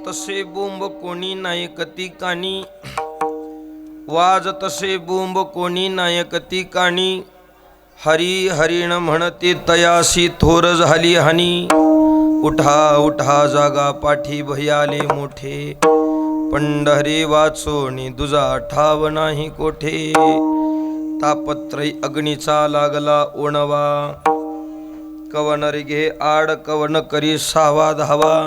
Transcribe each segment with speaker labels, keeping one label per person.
Speaker 1: तसे बोंब कोणी नायकती कानी, वाजतसे बोंब कोणी नायकती कानी, हरी हरिण म्हणते तयासी थोर झाली हानी. उठा उठा जागा पाठी भयाले मोठे, पंढरी वाचोनी दुजा ठाव नाही कोठे. तापत्रय अग्नीचा लागला ओणवा, कवन रे आड कवन करी सावा धावा.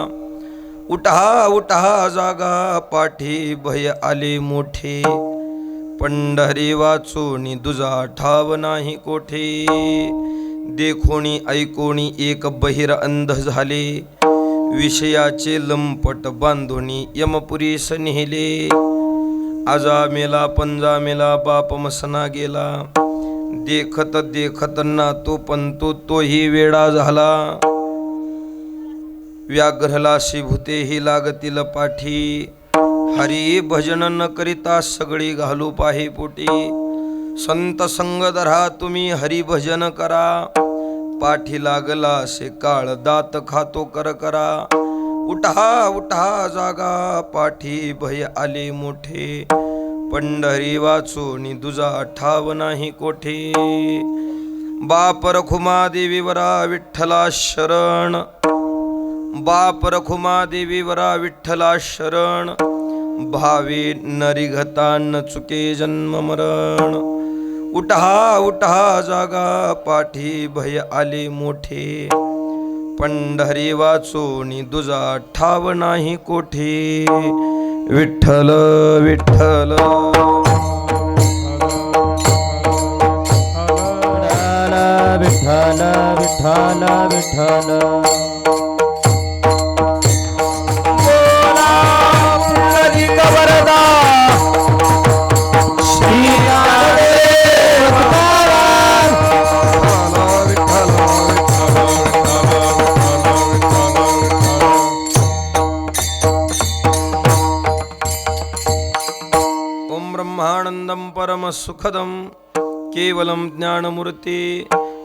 Speaker 1: उठा उठा जागा पाठी भय आले मोठे, पंढरी वाचोनी दुजा ठाव नाही कोठे. देखोनी ऐकोनी एक बहिर अंध झाले, विषयाचे लंपट बांधोनी यमपुरीस नेले. आजा मेला पंजा मेला बाप मसना गेला, देखत देखत नातो पंतो तोही वेडा झाला. व्याघ्रलाशी भूतेही लागतील पाठी, हरी भजन न करिता सगळी घालू पाहे पोटी. संत संग धरा तुम्ही हरी भजन करा, पाठी लागला से काळ दात खातो कर करा. उठा उठा जागा पाठी भय आले मोठे, पंढरी वाचोनी दुजा ठाव नाही कोठे. बाप रखुमा देवीवरा विठ्ठला शरण, बाप रखुमा देवीवरा विठ्ठला शरण. भावे नरिघता न चुके जन्म मरण. उठा उठा जागा पाठी भय आले मोठे, पंढरी वाचोनी दुजा ठाव नाही कोठे. विठ्ठल विठ्ठल
Speaker 2: विठ्ठल विठ्ठल विठ्ठल.
Speaker 1: ब्रह्मानंदं परम सुखदं केवलं ज्ञानमूर्ति,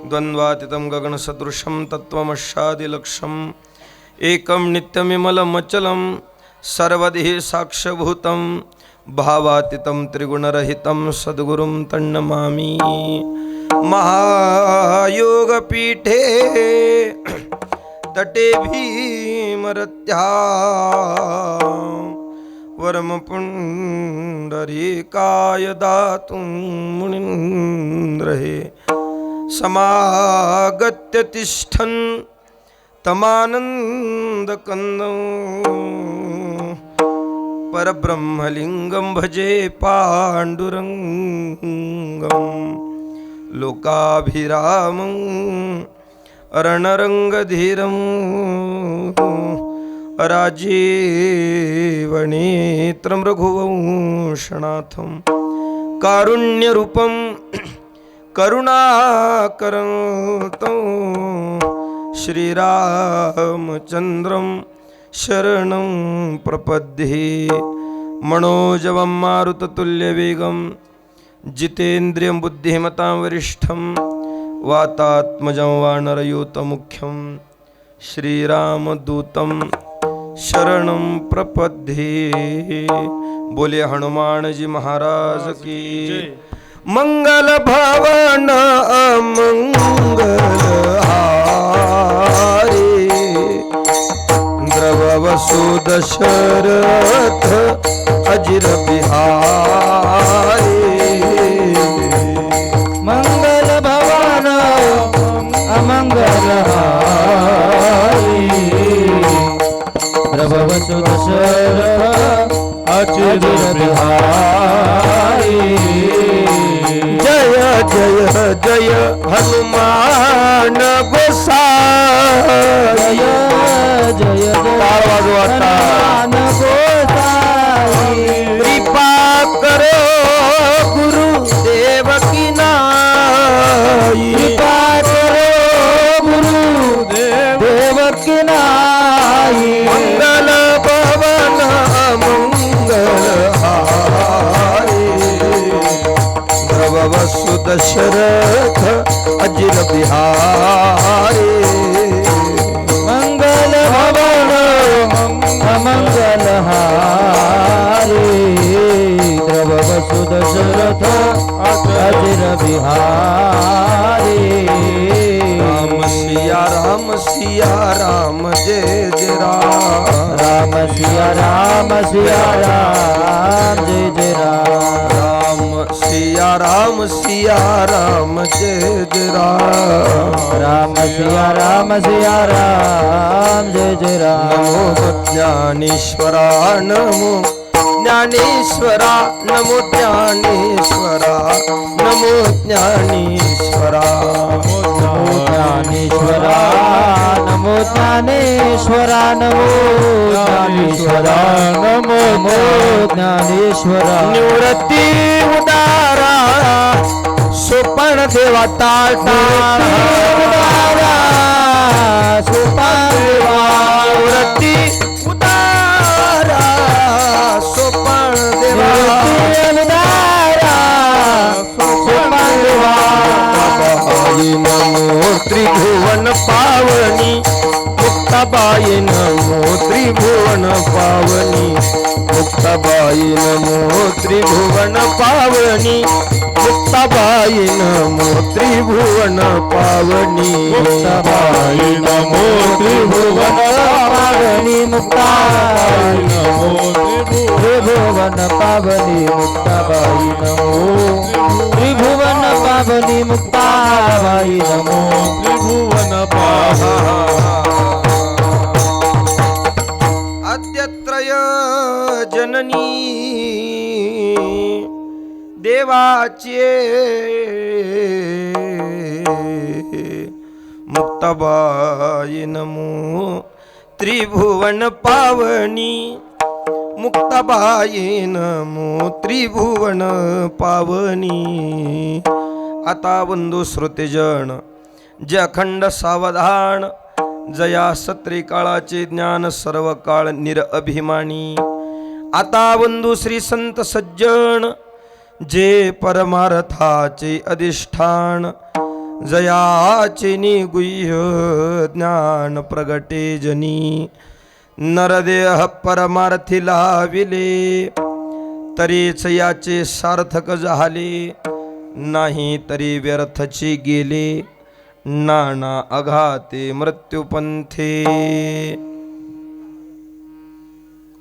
Speaker 1: द्वन्द्वातीतं गगनसदृशं तत्त्वमस्यादिलक्ष्यम्. एकं नित्यमिमलमचलं सर्वदिः साक्षभूतं, भावातीतं त्रिगुणरहितं सद्गुरुं तन्नमामि. महायोगपीठे तटे भीमरत्या, वरम पुंडरीकाय दातुं मुनीन्द्रहे. समागत्य तिष्ठन् तमानन्दकन्दं, परब्रह्मलिङ्गं भजे पाण्डुरङ्गं. लोकाभिरामं रणरङ्गधीरं, राजीवनेत्रं रघुवंशनाथं. कारुण्यरूपं करुणाकरं तं, श्रीरामचन्द्रं शरणं प्रपद्ये. मनोजवं मारुततुल्यवेगं, जितेन्द्रियं बुद्धिमतां वरिष्ठं. वातात्मजं वानरयूतमुख्यं, श्रीरामदूतं शरणं प्रपद्ये. बोले हनुमान जी महाराज की. मंगल भवन मंगल हारे, द्रवसु दशरथ अजिर बिहारी.
Speaker 2: मंगल भवन अमंगल हारी, द्रवसु दशरथ अजिर बिहारी.
Speaker 1: जय जय जय हनुमान गोसाई.
Speaker 2: जय जय हनुमान गोसाई.
Speaker 1: कृपा करो गुरुदेव की नाई,
Speaker 2: कृपा करो गुरुदेव की नाई.
Speaker 1: मंगल भवन मंगल हारी, द्रवसु दशरथ अजिर बिहारी.
Speaker 2: मंगल भवन बलहारी द्रव वसु दशरथ अजिर बिहारी
Speaker 1: राम सिया राम जय जय राम
Speaker 2: राम सिया राम जय जय राम
Speaker 1: राम सिया राम जय जय राम
Speaker 2: राम सिया राम जय जय राम
Speaker 1: नमो ज्ञानेश्वरा नमो ज्ञानेश्वरा नमो ज्ञानेश्वरा नमो ज्ञानेश्वरा
Speaker 2: नमो ज्ञानेश्वरा नमो ज्ञानेश्वरा नमो ज्ञानेश्वरा नमो ज्ञानेश्वरा
Speaker 1: निवृत्ती उदारा सोपण देवा टाळा
Speaker 2: सुपान देवा
Speaker 1: निवृत्ती उदारा सोपण देवा मुक्ताबाई नमो त्रिभुवन पावनी मुक्ताबाई नमो त्रिभुवन पावनी मुक्ताबाई नमो त्रिभुवन पावनी मुक्ताबाई नमो त्रिभुवन पावनी
Speaker 2: मुक्ताबाई नमो त्रिभुवन पावनी मुक्ताबाई नमो त्रिभुवन पावनी मुक्ताबाई नमो त्रिभुवन पावनी मुक्ताबाई नमो त्रिभुवन
Speaker 1: अद्यत्रय जननी देवाचे मुक्ताबाई नमो त्रिभुवन पावनी मुक्ताबाई नमो त्रिभुवन पावनी आता बंधू श्रोतेजन जे अखंड सावधान जया सत्री काळाचे ज्ञान सर्व काळ निरअभिमानी आता बंधू श्री संत सज्जन जे परमार्थाचे अधिष्ठान जयाचे निगुह्य ज्ञान प्रगटे जनी नरदेह परमार्थी लाविले तरीच याचे सार्थक झाले नाही तरी व्यर्थची गेले नाना अघाते मृत्युपंथे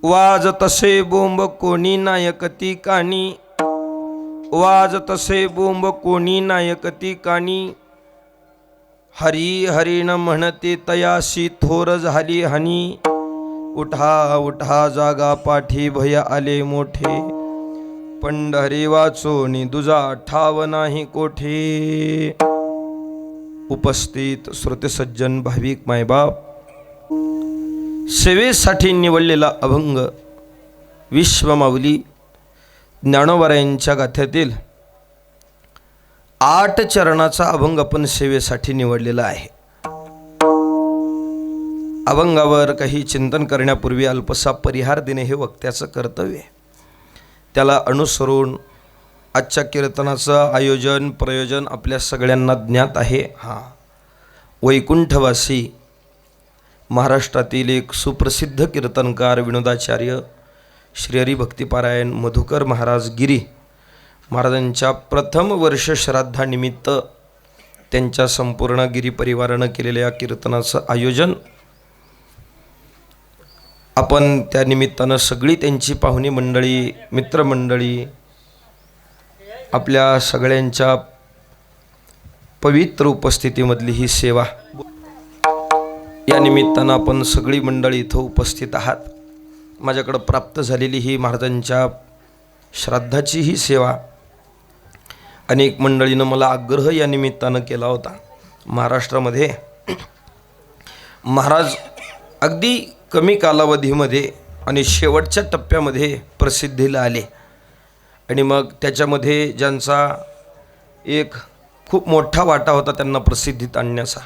Speaker 1: वाज तसे बोंब कोणी नायकती कानी वाज तसे बोंब कोणी नायकती कानी हरी हरिण म्हणते तयाशी थोर झाली हानी उठा उठा जागा पाठी भय आले मोठे पंढरी वाचोनी दुजा ठाव नाही कोठे उपस्थित श्रोतेसज्जन भाविक मायबाप सेवेसाठी निवडलेला अभंग विश्वमाऊली ज्ञानोबारायांच्या गाथ्यातील 8 चरणाचा अभंग आपण सेवेसाठी निवडलेला आहे. अभंगावर काही चिंतन करण्यापूर्वी अल्पसा परिहार देणे हे वक्त्याचं कर्तव्य आहे. त्याला अनुसरून आजच्या कीर्तनाचं आयोजन प्रयोजन आपल्या सगळ्यांना ज्ञात आहे. वैकुंठवासी महाराष्ट्रातील एक सुप्रसिद्ध कीर्तनकार विनोदाचार्य श्री हरिभक्तिपारायण मधुकर महाराज गिरी महाराजांच्या प्रथम वर्ष श्राद्धानिमित्त त्यांच्या संपूर्ण गिरी परिवारानं केलेल्या या कीर्तनाचं आयोजन आपण त्या निमित्तानं सगळी त्यांची पाहुणी मंडळी मित्रमंडळी आपल्या सगळ्यांच्या पवित्र उपस्थितीमधली ही सेवा या निमित्तानं आपण सगळी मंडळी इथं उपस्थित आहात. माझ्याकडं प्राप्त झालेली ही महाराजांच्या श्राद्धाची ही सेवा अनेक मंडळीनं मला आग्रह या निमित्तानं केला होता. महाराष्ट्रामध्ये महाराज अगदी कमी कालावधीमध्ये आणि शेवटच्या टप्प्यामध्ये प्रसिद्धीला आले आणि मग त्याच्यामध्ये ज्यांचा एक खूप मोठा वाटा होता त्यांना प्रसिद्धीत आणण्याचा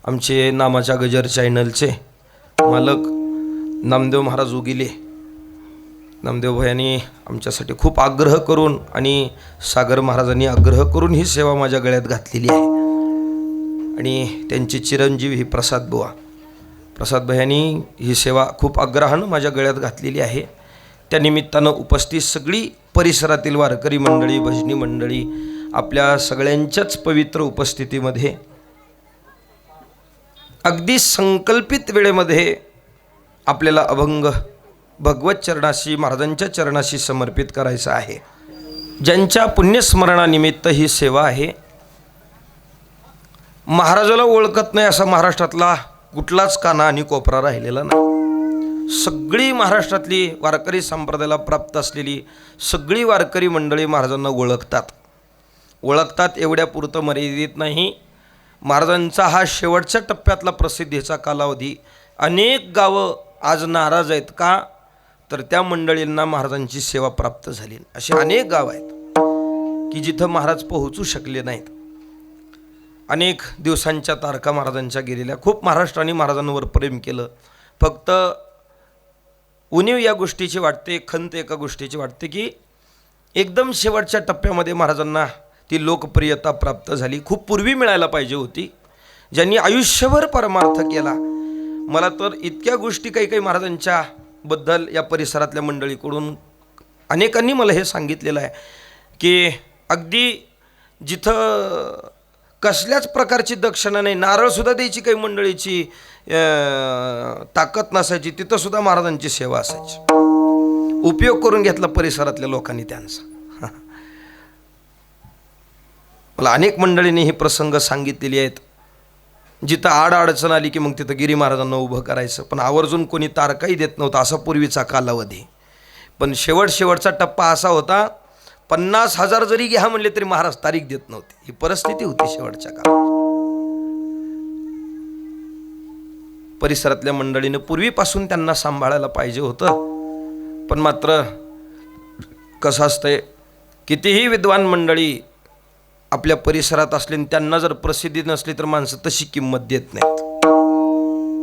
Speaker 1: आमचे नामाच्या गजर चॅनलचे मालक नामदेव महाराज उगिले नामदेव भयांनी आमच्यासाठी खूप आग्रह करून आणि सागर महाराजांनी आग्रह करून ही सेवा माझ्या गळ्यात घातलेली आहे. आणि त्यांची चिरंजीव ही प्रसाद बुवा प्रसाद भैयांनी ही सेवा खूप आग्रहानं माझ्या गळ्यात घातलेली आहे. त्या निमित्तानं उपस्थित सगळी परिसरातील वारकरी मंडळी, भजनी मंडळी आपल्या सगळ्यांच्याच पवित्र उपस्थितीमध्ये अगदी संकल्पित वेळेमध्ये आपल्याला अभंग भगवत चरणाशी, महाराजांच्या चरणाशी समर्पित करायचं आहे. ज्यांच्या पुण्यस्मरणानिमित्त ही सेवा आहे. महाराजाला ओळखत नाही असा महाराष्ट्रातला कुठलाच काना आणि कोपरा राहिलेला नाही. सगळी महाराष्ट्रातली वारकरी संप्रदायाला प्राप्त असलेली सगळी वारकरी मंडळी महाराजांना ओळखतात एवढ्यापुरतं मर्यादित नाही. महाराजांचा हा शेवटच्या टप्प्यातला प्रसिद्धीचा कालावधी. अनेक गावं आज नाराज आहेत. का तर त्या मंडळींना महाराजांची सेवा प्राप्त झाली. अशी अनेक गावं आहेत की जिथं महाराज पोहोचू शकले नाहीत. अनेक दिवसांच्या तारखा महाराजांच्या गेलेल्या. खूप महाराष्ट्राने महाराजांवर प्रेम केलं. फक्त उणीव या गोष्टीची वाटते, खंत एका गोष्टीची वाटते की एकदम शेवटच्या टप्प्यामध्ये महाराजांना ती लोकप्रियता प्राप्त झाली. खूप पूर्वी मिळायला पाहिजे होती. ज्यांनी आयुष्यभर परमार्थ केला. मला तर इतक्या गोष्टी काही महाराजांच्या बद्दल या परिसरातल्या मंडळीकडून अनेकांनी मला हे सांगितलेलं आहे की अगदी जिथं कसल्याच प्रकारची दक्षिणा नाही, नारळसुद्धा द्यायची काही मंडळीची ताकद नसायची, तिथंसुद्धा महाराजांची सेवा असायची. उपयोग करून घेतला परिसरातल्या लोकांनी त्यांचा. मला अनेक मंडळींनी हे प्रसंग सांगितलेले आहेत. जिथं अडचण आली की मग तिथं गिरी महाराजांना उभं करायचं, पण आवर्जून कोणी तारखाही देत नव्हतं. असा पूर्वीचा कालावधी. पण शेवटचा टप्पा असा होता, 50,000 जरी घ्या म्हणले तरी महाराज तारीख देत नव्हते. ही परिस्थिती होती शेवटच्या काळात. परिसरातल्या मंडळीनं पूर्वीपासून त्यांना सांभाळायला पाहिजे होतं. पण मात्र कसं असतंय, कितीही विद्वान मंडळी आपल्या परिसरात असले त्यांना जर प्रसिद्धी नसली तर माणसं तशी किंमत देत नाहीत.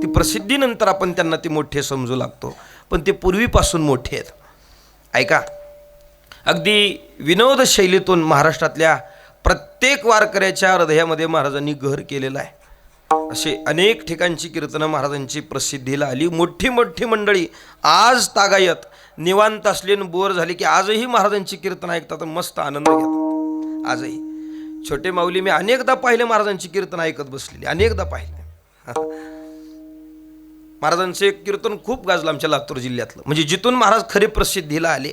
Speaker 1: ती प्रसिद्धीनंतर आपण त्यांना ती मोठे समजू लागतो, पण ते पूर्वीपासून मोठे आहेत. ऐका, अगदी विनोद शैलीतून महाराष्ट्रातल्या प्रत्येक वारकऱ्याच्या हृदयामध्ये महाराजांनी घर केलेलं आहे. असे अनेक ठिकाणची कीर्तनं महाराजांची प्रसिद्धीला आली. मोठी मंडळी आज तागायत निवांत असले बोर झाले की आजही महाराजांची कीर्तन ऐकतात, मस्त आनंद घेतात. आजही छोटे माऊली मी अनेकदा पाहिले महाराजांची कीर्तन ऐकत बसलेली, अनेकदा पाहिले. महाराजांचं एक कीर्तन खूप गाजलं आमच्या लातूर जिल्ह्यातलं, म्हणजे जिथून महाराज खरी प्रसिद्धीला आले.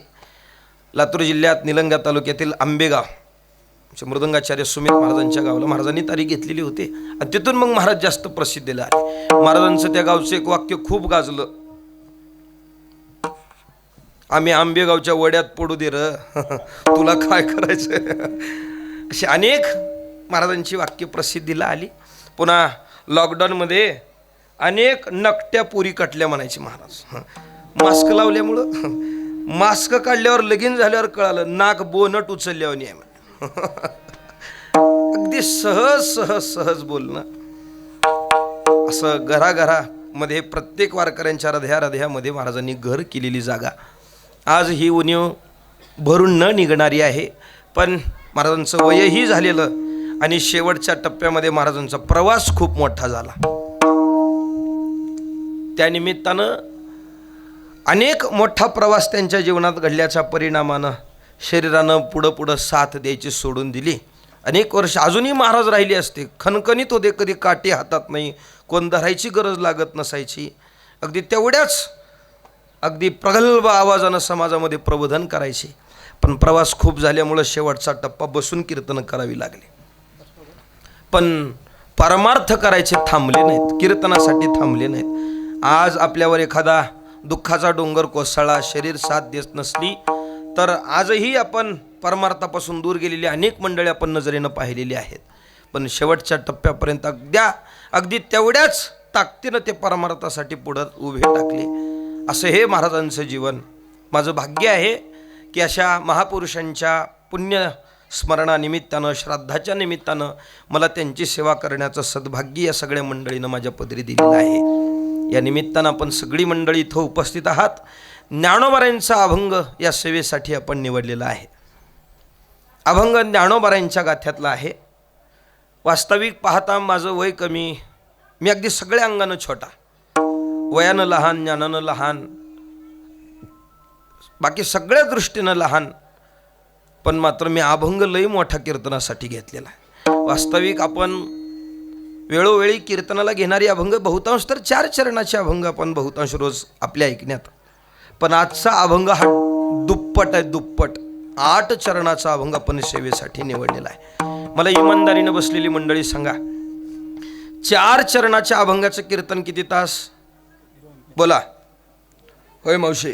Speaker 1: लातूर जिल्ह्यात निलंगा तालुक्यातील आंबेगाव मृदंगाचार्य सुमित महाराजांच्या गावाला महाराजांनी तारीख घेतलेली होती आणि तिथून मग महाराज जास्त प्रसिद्धीला आले. महाराजांचं त्या गावचं एक वाक्य खूप गाजलं, आम्ही आंबेगावच्या वड्यात पडू दे र तुला काय करायचं. अशी अनेक महाराजांची वाक्य प्रसिद्धीला आली. पुन्हा लॉकडाऊनमध्ये अनेक नकट्या पोरी कटल्या म्हणायचे महाराज. मास्क लावल्यामुळं, मास्क काढल्यावर लगीन झाल्यावर कळालं नाक बोनट उचलल्यावर नाही. अगदी सहज बोलणं. असं घराघरामध्ये प्रत्येक वारकऱ्यांच्या हृदयामध्ये महाराजांनी घर केलेली जागा आज ही उणीव भरून न निघणारी आहे. पण महाराजांचं वयही झालेलं आणि शेवटच्या टप्प्यामध्ये महाराजांचा प्रवास खूप मोठा झाला. त्यानिमित्तानं अनेक मोठा प्रवास त्यांच्या जीवनात घडल्याच्या परिणामानं शरीरानं पुढं साथ द्यायची सोडून दिली. अनेक वर्ष अजूनही महाराज राहिले असते, खणखणीत होते, कधी काठी हातात नाही, कोण धरायची गरज लागत नसायची. अगदी तेवढ्याच अगदी प्रगल्भ आवाजानं समाजामध्ये प्रबोधन करायचे. पण प्रवास खूप झाल्यामुळं शेवटचा टप्पा बसून कीर्तन करावी लागली. पण परमार्थ करायचे थांबले नाहीत, कीर्तनासाठी थांबले नाहीत. आज आपल्यावर एखादा दुःखाचा डोंगर कोसळला, शरीर साथ देत नसली तर आजही आपण परमार्थापासून दूर गेलेली अनेक मंडळी आपण नजरेनं पाहिलेली आहेत. पण शेवटच्या टप्प्यापर्यंत अगदी तेवढ्याच ताकदीनं ते परमार्थासाठी पुढं उभे टाकले. असं हे महाराजांचं जीवन. माझं भाग्य आहे की अशा महापुरुषांच्या पुण्य स्मरणानिमित्तानं, श्राद्धाच्या निमित्तानं मला त्यांची सेवा करण्याचं सद्भाग्य या सगळ्या मंडळीनं माझ्या पदरी दिलेलं आहे. या निमित्तानं आपण सगळी मंडळी इथं उपस्थित आहात. ज्ञानोबारायांचा अभंग या सेवेसाठी आपण निवडलेला आहे. अभंग ज्ञानोबारायांच्या गाथ्यातला आहे. वास्तविक पाहता माझं वय कमी, मी अगदी सगळ्या अंगानं छोटा, वयानं लहान, ज्ञानानं लहान, बाकी सगळ्या दृष्टीनं लहान, पण मात्र मी अभंग लई मोठा कीर्तनासाठी घेतलेला आहे. वास्तविक आपण वेळोवेळी कीर्तनाला घेणारी अभंग बहुतांश तर 4 चरणाचे अभंग आपण बहुतांश रोज आपल्या ऐकण्यात, पण आजचा अभंग हा दुप्पट आहे, दुप्पट 8 चरणाचा अभंग आपण सेवेसाठी निवडलेला आहे. मला इमानदारीनं बसलेली मंडळी सांगा, 4 चरणाच्या अभंगाचं कीर्तन किती तास? बोला. होय मावशी,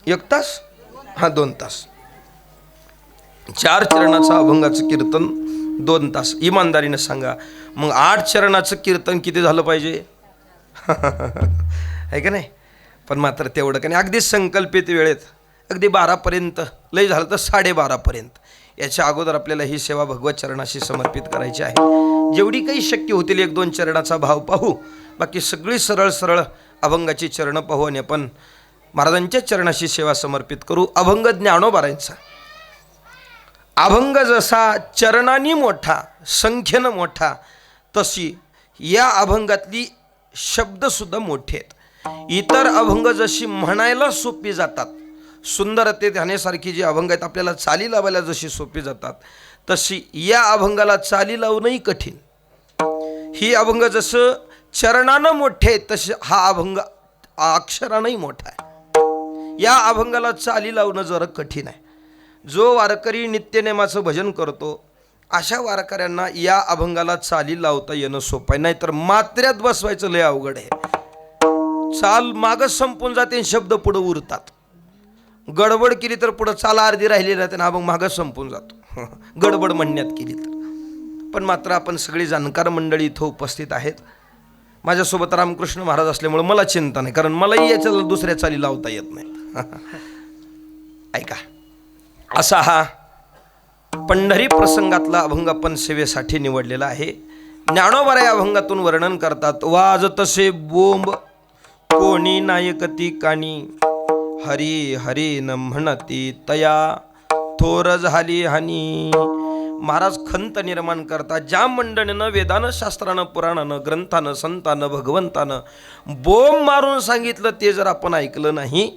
Speaker 1: 1 तास? हा 2 तास. 4 चरणाचं अभंगाचं कीर्तन 2 तास. इमानदारीनं सांगा, मग 8 चरणाचं कीर्तन किती झालं पाहिजे? आहे का नाही? पण मात्र तेवढं का नाही, अगदी संकल्पित वेळेत, अगदी 12पर्यंत, लय झालं तर 12:30पर्यंत. याच्या अगोदर आपल्याला ही सेवा भगवत चरणाशी समर्पित करायची आहे. जेवढी काही शक्य होतील 1-2 चरणाचा भाव पाहू, बाकी सगळी सरळ सरळ अभंगाची चरणं पाहू आणि आपण महाराजांच्या चरणाशी सेवा समर्पित करू. अभंग ज्ञानोबारांचा. अभंग जसा चरणांनी मोठा, संख्येनं मोठा, तशी या अभंगातली शब्दसुद्धा मोठे आहेत. इतर अभंग जशी म्हणायला सोपी जातात, सुंदरते ध्यानेसारखी जी अभंग आहेत आपल्याला चाली लावायला जशी सोपी जातात, तशी या अभंगाला चाली लावणंही कठीण. ही अभंग जसं चरणानं मोठे आहेत, तसे हा अभंग अक्षरानंही मोठा आहे. या अभंगाला चाली लावणं जरा कठीण आहे. जो वारकरी नित्यनेमाचं भजन करतो अशा वारकऱ्यांना या अभंगाला चाली लावता येणं सोपं आहे, नाहीतर मात्र्यात बसवायचं लय अवघड आहे. चाल मागं संपून जाते आणि शब्द पुढं उरतात. गडबड केली तर पुढं चाल अर्धी राहिली राहते आणि अभंग मागं संपून जातो, गडबड म्हणण्यात केली तर. पण मात्र आपण सगळी जाणकार मंडळी इथं उपस्थित आहेत. माझ्यासोबत रामकृष्ण महाराज असल्यामुळे मला चिंता नाही, कारण मलाही याच्या दुसऱ्या चाली लावता येत नाहीत. ऐका, असा हा पंढरी प्रसंगातला अभंग आपण सेवेसाठी निवडलेला आहे. ज्ञानोबा या अभंगातून वर्णन करतात. वाज तसे बोंब कोणी नायकती कानी, हरी हरी न म्हणती तया थोर झाली हानी. महाराज खंत निर्माण करतात. ज्या मंडळीनं वेदानं, शास्त्रानं, पुराणानं, ग्रंथानं, संतानं, भगवंतानं बोंब मारून सांगितलं, ते जर आपण ऐकलं नाही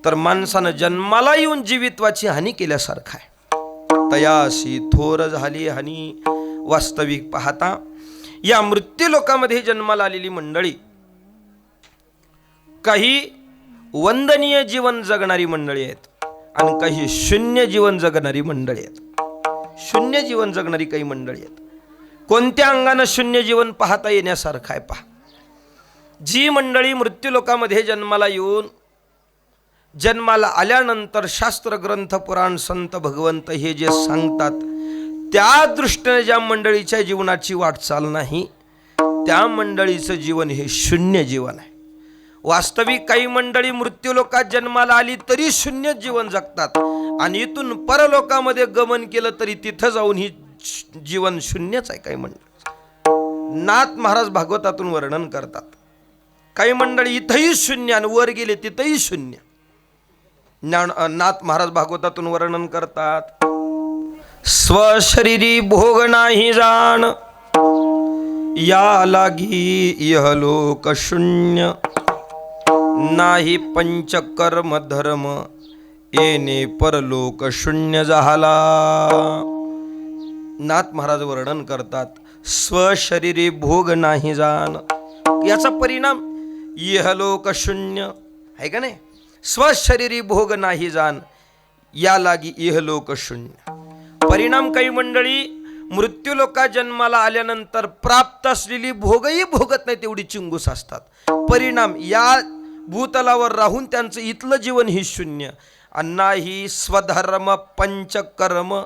Speaker 1: तर माणसानं जन्माला येऊन जीवित्वाची हानी केल्यासारखं आहे. तयाशी थोर झाली हानी. वास्तविक पाहता या मृत्यू लोकामध्ये जन्माला आलेली मंडळी काही वंदनीय जीवन जगणारी मंडळी आहेत आणि काही शून्य जीवन जगणारी मंडळी आहेत. शून्य जीवन जगणारी काही मंडळी आहेत. कोणत्या अंगानं शून्य जीवन पाहता येण्यासारखं आहे पहा. जी मंडळी मृत्यू लोकामध्ये जन्माला येऊन जन्माला आल्यानंतर शास्त्र, ग्रंथ, पुराण, संत, भगवंत हे जे सांगतात त्या दृष्टीने ज्या मंडळीच्या जीवनाची वाटचाल नाही, त्या मंडळीचं जीवन हे शून्य जीवन आहे. वास्तविक काही मंडळी मृत्यूलोकात जन्माला आली तरी शून्य जीवन जगतात आणि इथून परलोकामध्ये गमन केलं तरी तिथं जाऊन ही जीवन शून्यच आहे. काही मंडळी नाथ महाराज भागवतातून वर्णन करतात. काही मंडळी इथंही शून्य आणि वर गेले तिथंही शून्य. नाथ महाराज भागवतातून वर्णन करतात. स्वशरीरी भोग नाही जाण, या लागी इहलोक शून्य. नाही पंचकर्म धर्म, येणे परलोक शून्य झाला. नाथ महाराज वर्णन करतात. स्वशरीरी भोग नाही जाण, याचा परिणाम इहलोक शून्य आहे का नाही. स्वशरीरी भोग नाही जाण, या लागी इहलोक शून्य. परिणाम काही मंडळी मृत्यूलोकात जन्माला आल्यानंतर प्राप्त असलेली भोगही भोगत नाही, तेवढी चिंगूस असतात. परिणाम या भूतलावर राहून त्यांचं इथलं जीवन ही शून्य. नाही स्वधर्म पंचकर्म,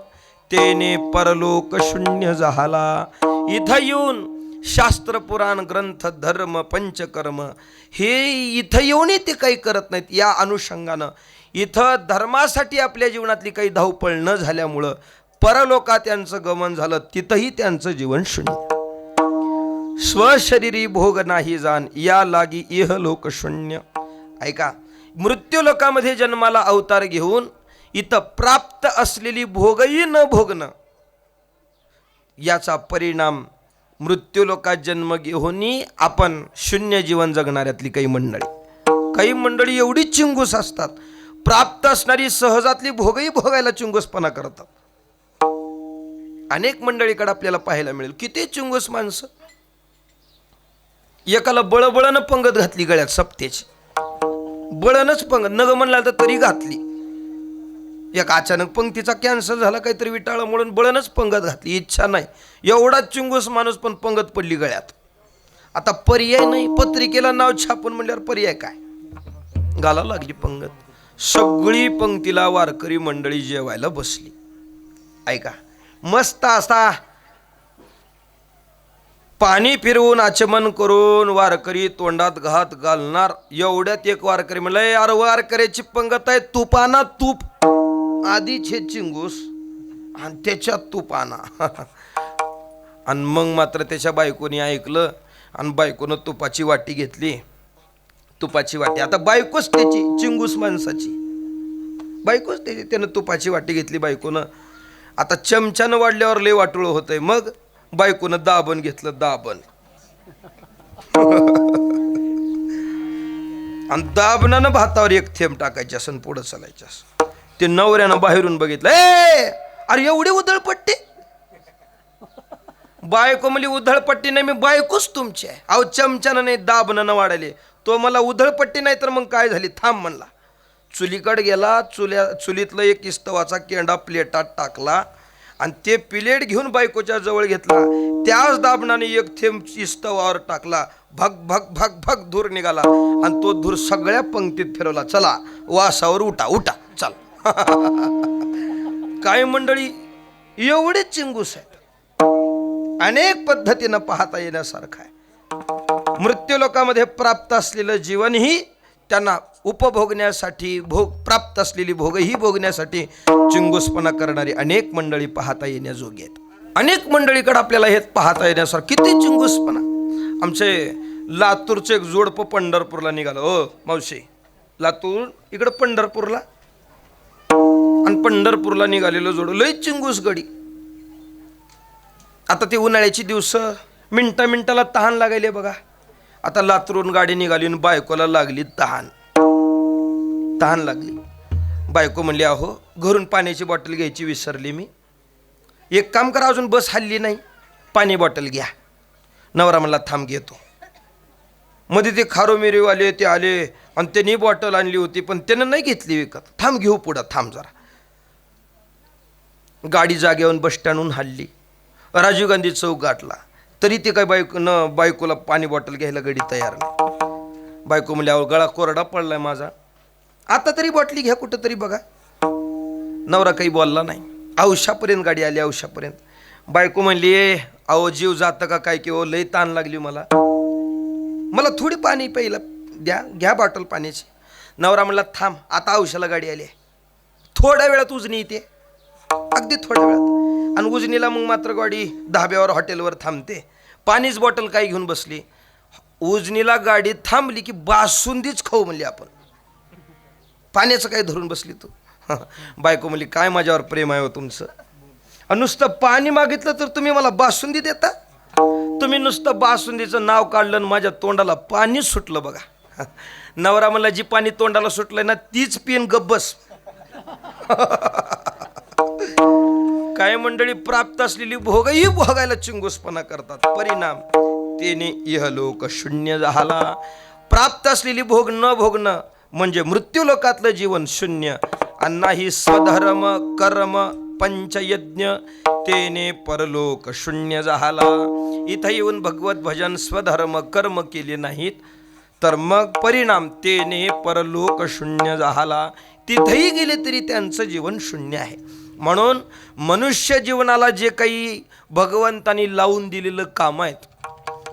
Speaker 1: तेने परलोक शून्य झाला. इथं येऊन शास्त्र, पुराण, ग्रंथ, धर्म, पंचकर्म हे इथं येऊनही ते काही करत नाहीत. या अनुषंगानं इथं धर्मासाठी आपल्या जीवनातली काही धावपळ न झाल्यामुळं परलोकात त्यांचं गमन झालं, तिथंही त्यांचं जीवन शून्य. स्वशरीरी भोग नाही जाण, या लागी इहलोक शून्य. ऐका, मृत्यू लोकामध्ये जन्माला अवतार घेऊन इथं प्राप्त असलेली भोगही न भोगणं, याचा परिणाम मृत्यूलोकात जन्म घेऊनही आपण शून्य जीवन जगणाऱ्यातली काही मंडळी एवढी चिंगूस असतात, प्राप्त असणारी सहजातली भोगही भोगायला चिंगूसपणा करतात. अनेक मंडळीकडे आपल्याला पाहायला मिळेल किती चिंगूस माणसं. एकाला बळबळनं पंगत घातली गळ्यात सप्त्याची, बळनच पंगत नग म्हणला तर तरी घातली. एक अचानक पंक्तीचा कॅन्सल झाला, काहीतरी विटाळं म्हणून बळनच पंगत घातली. इच्छा नाही एवढा चिंगूस माणूस, पण पंगत पडली गळ्यात. आता पर्याय नाही, पत्रिकेला नाव छापून म्हणल्यावर पर्याय काय, घालावं लागली पंगत. सगळी पंक्तीला वारकरी मंडळी जेवायला बसली. ऐका, मस्त असा पाणी फिरवून आचमन करून वारकरी तोंडात घात घालणार. एवढ्यात एक वारकरी म्हणलं, यार वारकऱ्याची पंगत आहे, तूप आणा तूप. आधीच हे चिंगूस आणि त्याच्यात तूप आणा. आणि मग मात्र त्याच्या बायकोने ऐकलं आणि बायकोनं तुपाची वाटी घेतली. तुपाची वाटी, आता बायकोच त्याची, चिंगूस माणसाची बायकोच त्याची, त्यानं तुपाची वाटी घेतली बायकोनं. आता चमच्यानं वाढल्यावर लय वाटोळं होतंय. मग बायकोनं दाबण घेतलं, दाबण. आणि दाबणानं भातावर एक थेंब टाकायचे असं पुढं चालायचं असं. ते नवऱ्यानं बाहेरून बघितलं, ए अरे एवढी उधळपट्टी. बायको म्हणली, उधळपट्टी नाही, मी बायकोच तुमची आहे. अहो चमच्यानं नाही, दाबणानं वाढायले. तो मला उधळपट्टी नाही तर मग काय झाली, थांब म्हणला. चुलीकडे गेला, चुलीतलं एक इस्तवाचा केंडा प्लेटात टाकला आणि ते प्लेट घेऊन बायकोच्या जवळ घेतला. त्याच दाबणाने एक थेंब इस्तवावर टाकला. भग भग भग भग धूर निघाला आणि तो धूर सगळ्या पंक्तीत फिरवला. चला वासावर उठा उठा चल. काय मंडळी एवढे चिंगूस आहेत. अनेक पद्धतीनं पाहता येण्यासारखं आहे. मृत्यूलोकामध्ये प्राप्त असलेलं जीवनही त्यांना उपभोगण्यासाठी, प्राप्त असलेली भोगही भोगण्यासाठी चिंगूसपणा करणारी अनेक मंडळी पाहता येण्याजोगी आहेत. अनेक मंडळीकडे आपल्याला हे पाहता येण्यासारखं किती चिंगूसपणा. आमचे लातूरचे एक जोडपं पंढरपूरला निघालं. हो मावशी, लातूर इकडं पंढरपूरला, आणि पंढरपूरला निघालेलं जोड लय चिंगूस गडी. आता ते उन्हाळ्याची दिवस, मिनटाला तहान लागायले बघा. आता लातूरून गाडी निघाली आणि बायकोला लागली तहान लागली. बायको म्हणली, अहो घरून पाण्याची बॉटल घ्यायची विसरली मी. एक काम करा, अजून बस हल्ली नाही, पाणी बॉटल घ्या. नवरा म्हणला, थांब घेतो. मध्ये ते खारोमिरीवाले ते आले आणि त्यांनी बॉटल आणली होती, पण त्यानं नाही घेतली विकत. थांब घेऊ पुढं, थांब जरा. गाडी जागेवरून बस स्टँडहून हल्ली, राजीव गांधी चौक गाठला, तरी ते काय बायकोला पाणी बॉटल घ्यायला गडी तयार नाही. बायको म्हणली, अहो गळा कोरडा पडलाय माझा, आता तरी बॉटली घ्या कुठं तरी बघा. नवरा काही बोलला नाही. औशापर्यंत गाडी आली, औशापर्यंत. बायको म्हणली, अहो जीव जातं का काय, किंवा लई ताण लागली मला थोडी पाणी प्यायला द्या, घ्या बॉटल पाण्याची. नवरा म्हणला, थांब, आता औषाला गाडी आली, थोड्या वेळात उजनी येते, अगदी थोड्या वेळात. आणि उजनीला मग मात्र गाडी धाब्यावर हॉटेलवर थांबते. पाणीच बॉटल काय घेऊन बसली. उजनीला गाडी थांबली की बासुंदीच खाऊ म्हणली आपण. पाण्याचं काय धरून बसली तू. बायको म्हणली, काय माझ्यावर प्रेम आहे हो तुमचं. नुसतं पाणी मागितलं तर तुम्ही मला बासुंदी देता. तुम्ही नुसतं बासुंदीचं नाव काढलं आणि माझ्या तोंडाला पाणी सुटलं बघा. नवरा म्हणला, जी पाणी तोंडाला सुटलंय ना तीच पिन गब्बस. काय मंडळी प्राप्त असलेली भोगही भोगायला चिंगूसपणा करतात. परिणाम तेने इहलोक शून्य झाला. प्राप्त असलेली भोग न भोगणं म्हणजे मृत्यूलोकातलं जीवन शून्य. नाही स्वधर्म कर्म पंचयज्ञ तेने परलोक शून्य झाला. इथं येऊन भगवत भजन स्वधर्म कर्म केले नाहीत तर मग परिणाम तेने परलोक शून्य झाला. तिथेही गेले तरी त्यांचं जीवन शून्य आहे. म्हणून मनुष्य जीवनाला जे काही भगवंतांनी लावून दिलेलं काम आहेत,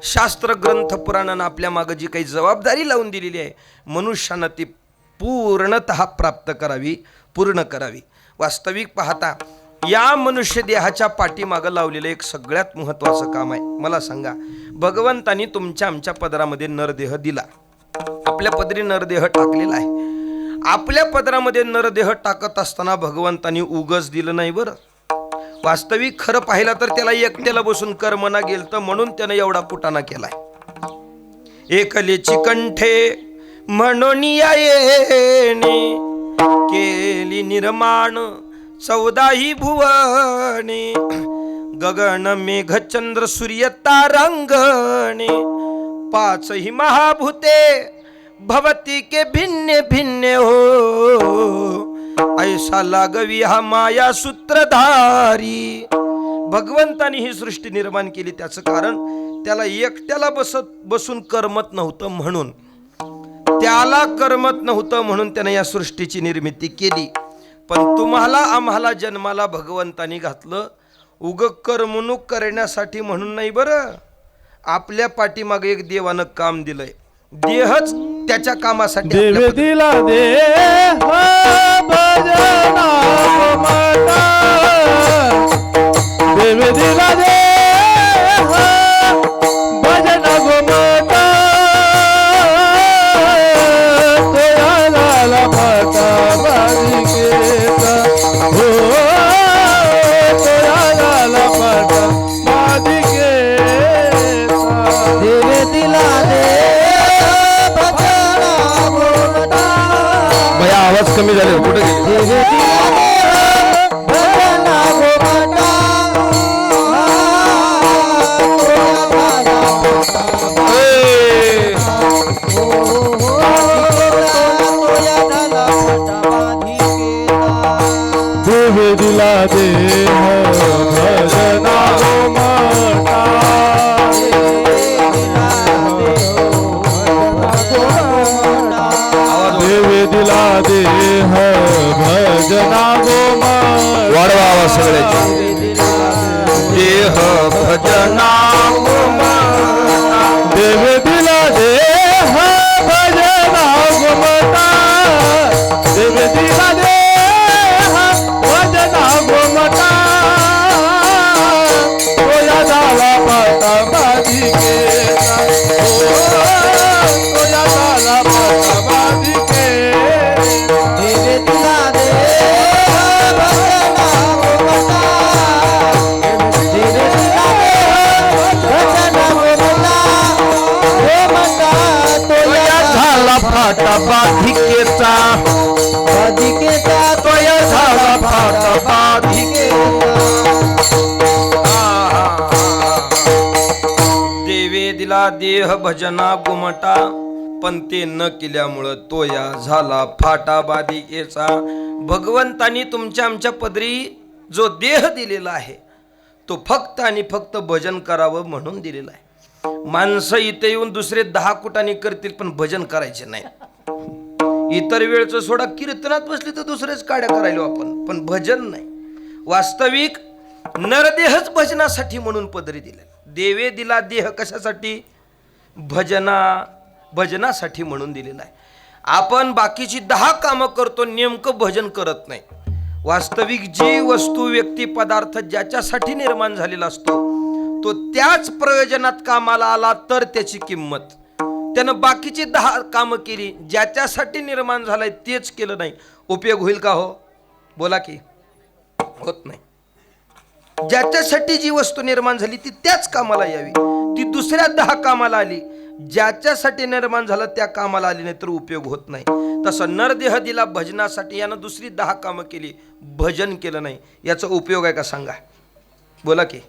Speaker 1: शास्त्र ग्रंथ पुराणानं आपल्या मागं जी काही जबाबदारी लावून दिलेली आहे, मनुष्यानं ती पूर्णतः प्राप्त करावी, पूर्ण करावी. वास्तविक पाहता या मनुष्य देहाच्या पाठीमागं लावलेलं एक सगळ्यात महत्त्वाचं काम आहे. मला सांगा, भगवंतांनी तुमच्या आमच्या पदरामध्ये नरदेह दिला, आपल्या पदरी नरदेह टाकलेला आहे. आपल्या पदरामध्ये नरदेह टाकत असताना भगवंतांनी उगच दिलं नाही बरं. वास्तविक खरं पाहिलं तर त्याला एकट्याला बसून कर्मना गेलतं, म्हणून त्यानं एवढा कुटाणा केलाय. एकलेची कंठे म्हणून येणे केली निर्माण 14 भुवने, गगन मेघ चंद्र सूर्य तारंगणे, 5 महाभूते भवती के भिन्न भिन्न हो, ऐसा लागवी हा माया सूत्रधारी. भगवंतानी ही सृष्टी निर्माण केली, त्याचं कारण त्याला एकट्याला बसून करमत नव्हतं, म्हणून त्याला करमत नव्हतं म्हणून त्याने या सृष्टीची निर्मिती केली. पण तुम्हाला आम्हाला जन्माला भगवंतानी घातलं उग करमणूक करण्यासाठी म्हणून नाही बरं. आपल्या पाठीमागे एक देवानं काम दिलंय, देहच त्याच्या कामासाठी.
Speaker 2: देव दिला देह भजना गोमाता, देव दिला देह भजना गोमाता, तोया लाला माता बालिकेचा हो, तोया लाला माता बालिकेचा. देव दिला देह भजना गोमाता.
Speaker 1: भया आवाज कमी झाले, कुठे गेले?
Speaker 2: देव दिला देह भजना गोमाता, देव दिला देह भजना गोमाता.
Speaker 1: वाढवा आवाज सगळ्याचे. देह भजना गोमाता,
Speaker 2: देव दिला देह भजना गोमाता, देव दिला देह भजना गोमाता, तोया झाला माता बालिकेचा हो, तोया झाला माता बालिकेचा. देव दिला देह भजना गोमाता, देव दिला देह भजना गोमाता,
Speaker 1: तोया झाला फाटा बाधिकेचा, तोया झाला फाटा बाधिकेचा. देवे दिला देह भजना गुमटा, पण ते न केल्यामुळं तोया झाला फाटा बाधिकेचा. भगवंतानी तुमच्या आमच्या पदरी जो देह दिलेला आहे तो फक्त आणि फक्त भजन करावं म्हणून दिलेला आहे. माणसं इथे येऊन दुसरे 10 कुटाने करतील पण भजन करायचे नाही. इतर वेळचं सोडा, कीर्तनात बसली तर दुसरेच काड्या करायलो आपण, पण भजन नाही. वास्तविक नरदेहच भजनासाठी म्हणून पदरी दिले. देवे दिला देह कशासाठी? भजनासाठी म्हणून दिलेला आहे. आपण बाकीची 10 कामं करतो, नेमकं भजन करत नाही. वास्तविक जी वस्तू व्यक्ती पदार्थ ज्याच्यासाठी निर्माण झालेला असतो तो त्याच प्रयोजनात कामाला आला तर त्याची किंमत. त्यानं बाकीची 10 कामं केली, ज्याच्यासाठी निर्माण झालाय तेच केलं नाही, उपयोग होईल का हो? बोला की होत नाही. ज्याच्यासाठी जी वस्तू निर्माण झाली ती त्याच कामाला यावी, ती दुसऱ्या 10 कामाला आली, ज्याच्यासाठी निर्माण झालं त्या कामाला आली नाही तर उपयोग होत नाही. तसं नरदेह दिला भजनासाठी, यानं दुसरी 10 कामं केली, भजन केलं नाही, याचा उपयोग आहे का सांगा? बोला की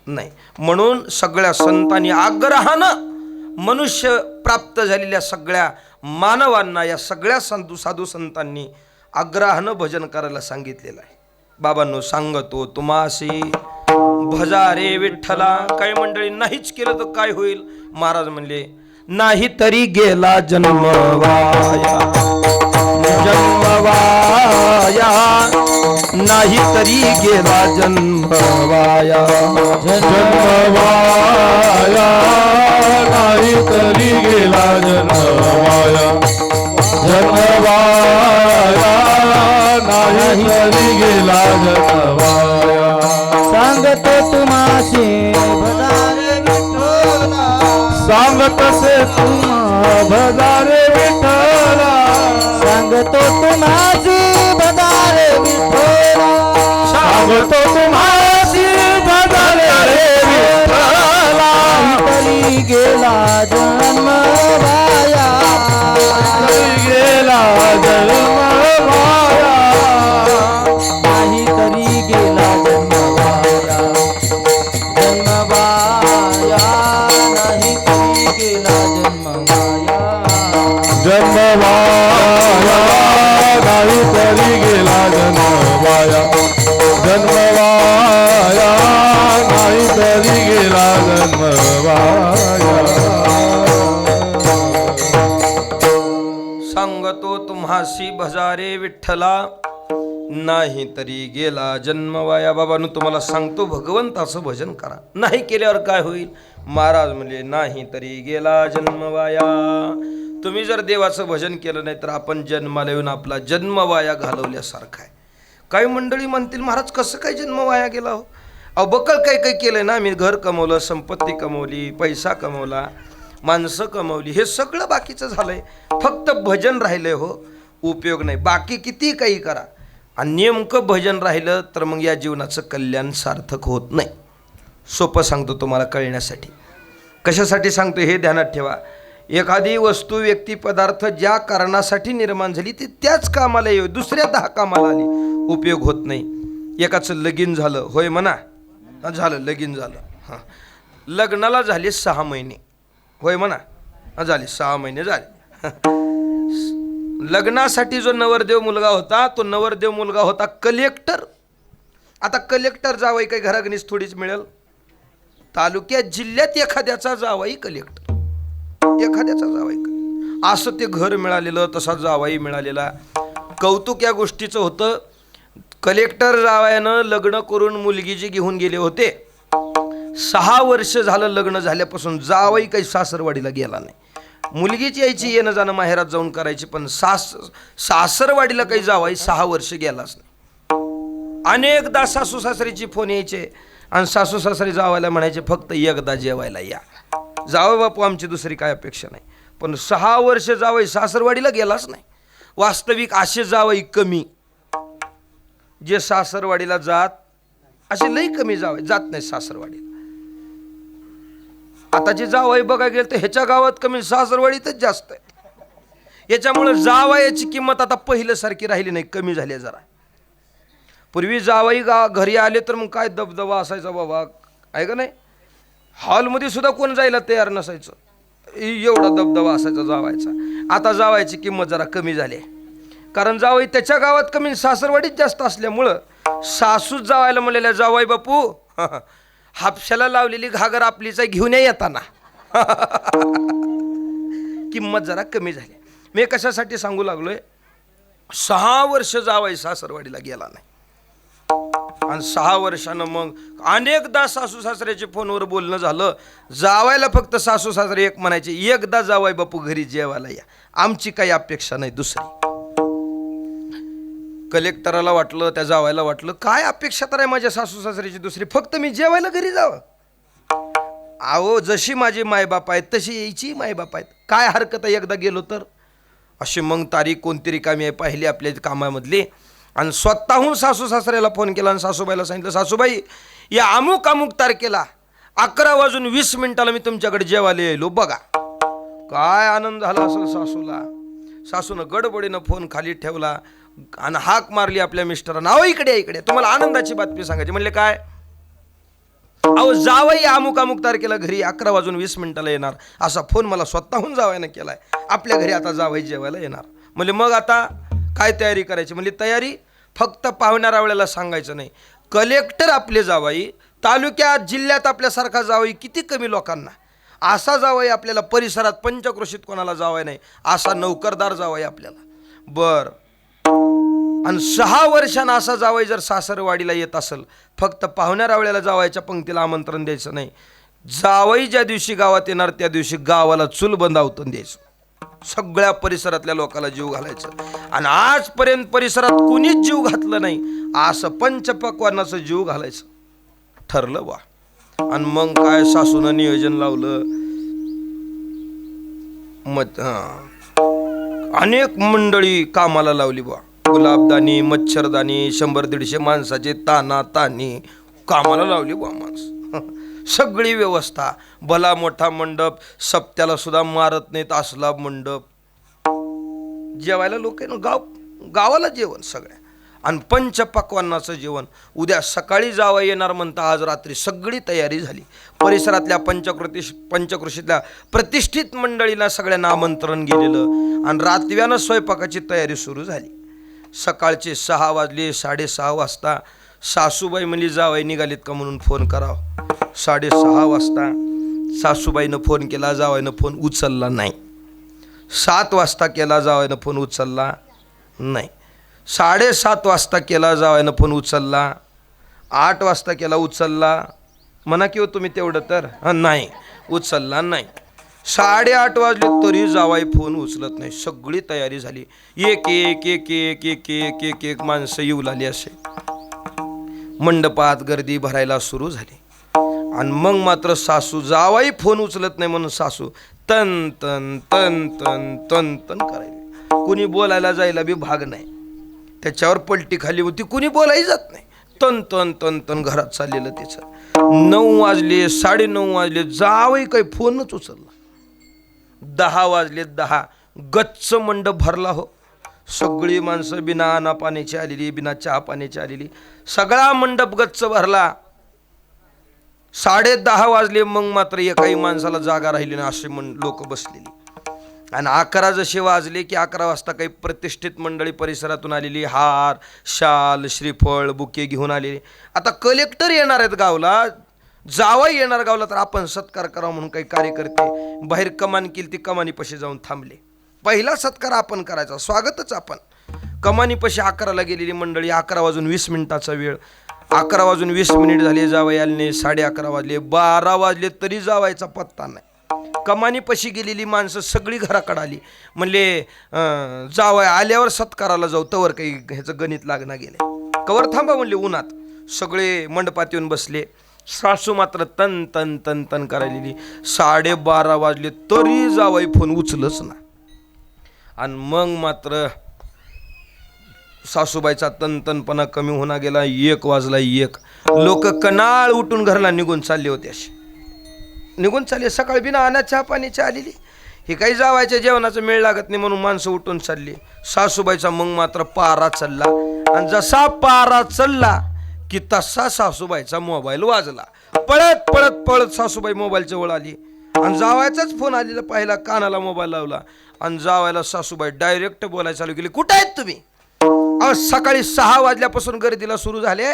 Speaker 1: नाही. म्हणून सगळ्या संतांनी आग्रहानं मनुष्य प्राप्त झालेल्या सगळ्या मानवांना, या सगळ्या साधू संतांनी आग्रहानं भजन करायला सांगितलेलं आहे. बाबांनो सांगतो तुम्हासी भजा रे विठ्ठला. काही मंडळी नाहीच केलं तर काय होईल? महाराज म्हणले नाही तरी गेला जन्म वाया, नाही तरी गेला जन्म वाया,
Speaker 2: नाही तरी गेला जन्मवाया, जन्मवाया नाही तरी गेला जन्मवाया. सांगतो तुम्हाशी भजारे विठ्ठला, सांगतसे तुम्हा भजारे विठ्ठला, सांगतो तुम्हाशी भजारे विठ्ठला, सांगतो तुम्हासी भजले विठ्ठला
Speaker 3: तरी गेला जन्म वाया
Speaker 2: गेला जन्म वाया
Speaker 3: नाही तरी गेला जन्म वाया नाही तरी गेला जन्म वाया
Speaker 2: जन्म वाया नाही तरी गेला जन्म वाया जन्म वाया नाही तरी गेला जन्म वाया
Speaker 1: सांगतो तुम्हासी भजारे विठ्ठला नाही तरी गेला जन्म वाया. बाबांनो तुम्हाला सांगतो भगवंताचं भजन करा. नाही केल्यावर काय होईल? महाराज म्हणले नाही तरी गेला जन्म वाया. तुम्ही जर देवाचं भजन केलं नाही तर आपण जन्माला येऊन आपला जन्म वाया घालवल्यासारखा आहे. काही मंडळी म्हणतील महाराज कसं काय जन्म वाया गेला हो? अहो बकल काही काही केलं ना. मी घर कमवलं, संपत्ती कमवली, पैसा कमवला, माणसं कमवली, हे सगळं बाकीचं झालंय. फक्त भजन राहिलंय हो, उपयोग नाही. बाकी किती काही करा आणि नेमकं भजन राहिलं तर मग या जीवनाचं कल्याण सार्थक होत नाही. सोपं सांगतो तुम्हाला कळण्यासाठी. कशासाठी सांगतो हे ध्यानात ठेवा. एखादी वस्तू, व्यक्ती, पदार्थ ज्या कारणासाठी निर्माण झाली ती त्याच कामाला येऊ, दुसऱ्या 10 कामाला आली, उपयोग होत नाही. एकाचं लगीन झालं, होय म्हणा, झालं लगीन झालं. हां, लग्नाला झाले 6 महिने, होय म्हणा, झाले 6 महिने झाले. लग्नासाठी जो नवरदेव मुलगा होता तो नवरदेव मुलगा होता कलेक्टर. आता कलेक्टर जावई काही घरागणीच थोडीच मिळेल. तालुक्यात, जिल्ह्यात एखाद्याचा जावई कलेक्टर, एखाद्याचा जावई कलेक्टर, असं ते घर मिळालेलं, तसा जावई मिळालेला. कौतुक या गोष्टीचं होतं. कलेक्टर जावयानं लग्न करून मुलगी जी घेऊन गेले होते, 6 वर्ष झालं लग्न झाल्यापासून जावई काही सासरवाडीला गेला नाही. मुलगीची यायची, येणं जाणं माहेरात जाऊन करायची, पण सासरवाडीला काही जावाई 6 वर्ष गेलाच नाही. अनेकदा सासू सासरीची फोन यायचे आणि सासू सासरी जावायला म्हणायचे फक्त एकदा जेवायला या, जावं बापू आमची दुसरी काय अपेक्षा नाही. पण 6 वर्ष जावई सासरवाडीला गेलाच नाही. वास्तविक असे जावई कमी, जे सासरवाडीला जात, असे लई कमी जावई जात नाही सासरवाडीला. आता जे जावई बघा गेलं तर ह्याच्या गावात कमी, सासरवाडीतच जास्त आहे. याच्यामुळे जावयाची किंमत आता पहिल्यासारखी राहिली नाही, कमी झाली जरा. पूर्वी जावई घरी आले तर मग काय दबदबा असायचा बाबा, आहे का नाही? हॉलमध्ये सुद्धा कोण जायला तयार नसायचं, एवढा दबदबा असायचा जावायचा. आता जावायची किंमत जरा कमी झाली, कारण जावई त्याच्या गावात कमी, सासरवाडीत जास्त असल्यामुळं सासूच जावायला म्हणलेल्या, जावाई बापू हापशाला लावलेली घागर आपलीच घेऊन येताना किंमत जरा कमी झाली. मी कशासाठी सांगू लागलोय, 6 वर्ष जावाई सासरवाडीला गेला नाही. आणि 6 वर्षानं मग अनेकदा सासू सासऱ्याच्या फोनवर बोलणं झालं. जावायला फक्त सासू सासरे एक म्हणायचे, एकदा जावाई बापू घरी जेवायला या, आमची काही अपेक्षा नाही दुसरी. कलेक्टराला वाटलं, त्या जावायला वाटलं काय अपेक्षा तर आहे माझ्या सासू सासऱ्याची दुसरी, फक्त मी जेवायला घरी जावं. अहो जशी माझी मायबाप आहेत तशी यायची मायबाप आहेत, काय हरकत आहे एकदा गेलो तर. अशी मग तारीख कोणती रिकामी आहे पाहिली आपल्या कामामधली, आणि स्वतःहून सासू सासऱ्याला फोन केला आणि सासूबाईला सांगितलं, सासूबाई या अमुक अमुक तारखेला 11:20 मी तुमच्याकडे जेवायला येलो बघा. काय आनंद झाला असेल सासूला. सासूनं गडबडीनं फोन खाली ठेवला आणि हाक मारली आपल्या मिस्टरांना, अहो इकडे इकडे, तुम्हाला आनंदाची बातमी सांगायची. म्हणले काय? अहो जावई अमुक अमुक तारखेला घरी 11:20 येणार, असा फोन मला स्वतःहून जावयानं केलाय. आपल्या घरी आता जावई जेवायला येणार. म्हणले मग आता काय तयारी करायची? म्हणले तयारी फक्त पाहुण्या वेळेला सांगायचं नाही. कलेक्टर आपले जावई, तालुक्यात जिल्ह्यात आपल्यासारखा जावई किती कमी लोकांना. असा जावई आपल्याला परिसरात पंचक्रोशीत कोणाला जावई नाही, असा नौकरदार जावई आपल्याला. बर, आणि 6 वर्षांना असा जावई जर सासरवाडीला येत असेल, फक्त पाहुण्या रावळ्याला जावायच्या पंक्तीला आमंत्रण द्यायचं नाही. जावई ज्या दिवशी गावात येणार त्या दिवशी गावाला चूल बंदावतून द्यायचं, सगळ्या परिसरातल्या लोकांना जीव घालायचं. आणि आजपर्यंत परिसरात कुणीच जीव घातलं नाही असं पंचपक्वान्नाचं जीव घालायचं ठरलं बा. आणि मग काय सासूनं नियोजन लावलं. मग अनेक मंडळी कामाला लावली बा. गुलाबदानी, मच्छरदानी, 100-150 माणसाचे ताना तानी कामाला लावली बा माणसं. सगळी व्यवस्था, भला मोठा मंडप, सप्त्याला सुद्धा मारत नाहीत असला मंडप. जेवायला लोक आहे ना, गावाला जेवण सगळ्या, आणि पंचपक्वान्नाचं जेवण. उद्या सकाळी जावं येणार म्हणता, आज रात्री सगळी तयारी झाली. परिसरातल्या पंचकृषीतल्या प्रतिष्ठित मंडळीला सगळ्यांना आमंत्रण गेलेलं, आणि रात्व्यानं स्वयंपाकाची तयारी सुरू झाली. सकाळचे 6 वाजले. 6:30 वाजता सासूबाई म्हणली जावई निघालीत का म्हणून फोन करावं. 6:30 वाजता सासूबाईनं फोन केला, जावईनं फोन उचलला नाही. 7 वाजता केला, जावईनं फोन उचलला नाही. 7:30 वाजता केला, जावईनं फोन उचलला. 8 वाजता केला, उचलला. म्हणा की हो तुम्ही तेवढं तर, नाही उचलला नाही. 8:30 वाजले तरी जावाई फोन उचलत नाही. सगळी तयारी झाली. एक एक एक एक एक एक एक एक माणसं येऊ लागली. असे मंडपात गर्दी भरायला सुरू झाली. आणि मग मात्र सासू, जावाई फोन उचलत नाही म्हणून सासू तन तन तन तन तन तन करायला. कुणी बोलायला जायला बी भाग नाही. त्याच्यावर पलटी खाली होती, कुणी बोलायला जात नाही. तन तन तन तन घरात चाललेलं तिचं. 9 वाजले, 9:30 वाजले, जावई काही फोनच उचलला. 10 वाजले, 10 गच्च मंडप भरला हो. सगळी माणसं बिना अना पाण्याची आलेली, बिना चहा पाण्याची आलेली, सगळा मंडप गच्च भरला. 10:30 वाजले. मग मात्र एकाही माणसाला जागा राहिली नाही, असे लोक बसलेली. आणि 11 जसे वाजले की 11 वाजता काही प्रतिष्ठित मंडळी परिसरातून आलेली, हार, शाल, श्रीफळ, बुके घेऊन आलेली. आता कलेक्टर येणार आहेत गावला, जावई येणार गावला, तर आपण सत्कार करावा म्हणून काही कार्यकर्ते बाहेर कमान केली. ती कमानीपाशी जाऊन थांबले. पहिला सत्कार आपण करायचा, स्वागतच आपण. कमानीपाशी 11ला गेलेली मंडळी. 11:20 वेळ. 11:20 झाले, जावई आले नाही. 11:30 वाजले, 12 वाजले तरी जावायचा पत्ता नाही. कमानीपाशी गेलेली माणसं सगळी घराकडे आली. म्हणले जावई आल्यावर सत्काराला जाऊ, तवर काही ह्याचं गणित लागणार गेले. कवर थांबा म्हणले उन्हात. सगळे मंडपात येऊन बसले. सासू मात्र तन तन तन तन करायलेली. 12:30 वाजले तरी जावई फोन उचलच ना. आणि मग मात्र सासूबाईचा तनतनपणा कमी होणार गेला. 1 वाजला. 1 लोक कनाळ उठून घरला निघून चालले होते. असे निघून चालले. सकाळी बिना अना चहा पाण्याची आलेली. हे काही जावायच्या जेवणाचा मेळ लागत नाही म्हणून माणसं उठून चालली. सासूबाईचा मग मात्र पारा चढला. आणि जसा पारा चढला की तसा सासूबाईचा मोबाईल वाजला. पळत पळत पळत सासूबाई मोबाईलच्या जवळ आली. आणि जावायचाच फोन आलेला पाहिला, कानाला मोबाईल लावला. आणि जावायला सासूबाई डायरेक्ट बोलायला चालू केली, कुठं आहेत तुम्ही? सकाळी 6 वाजल्यापासून गर्दीला सुरू झाले.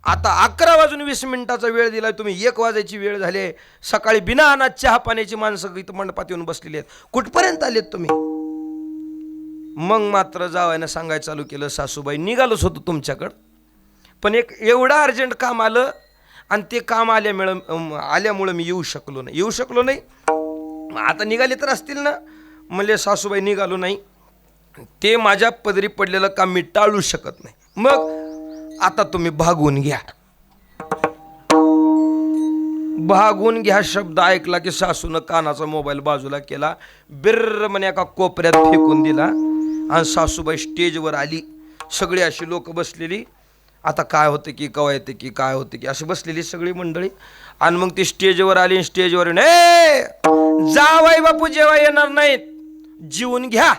Speaker 1: आता 11:20 वेळ दिला, तुम्ही 1 वाजायची वेळ झाली. सकाळी बिना अनाज चहा पाण्याची माणसं इथं मंडपात येऊन बसलेली आहेत, कुठपर्यंत आलेत तुम्ही? मग मात्र जावायनं सांगायला चालू केलं, सासूबाई निघालोच होतो तुमच्याकडं, पण एक एवढं अर्जंट काम आलं आणि ते काम आल्यामुळं मी येऊ शकलो नाही. आता निघाले तर असतील ना? म्हणले सासूबाई निघालो नाही, ते माझ्या पदरी पडलेलं काम मी टाळू शकत नाही. मग आता तुम्ही भागून घ्या. भागून घ्या शब्द ऐकला की सासूनं कानाचा मोबाईल बाजूला केला, बिर्र म्हणे एका कोपऱ्यात फेकून दिला. आणि सासूबाई स्टेजवर आली. सगळी अशी लोक बसलेली. आता काय होतं की कवा येते की काय होते की अशी बसलेली सगळी मंडळी. आणि मग ती स्टेजवर आली. स्टेजवर जावाई बापू जेव्हा येणार नाहीत, जीवन घ्या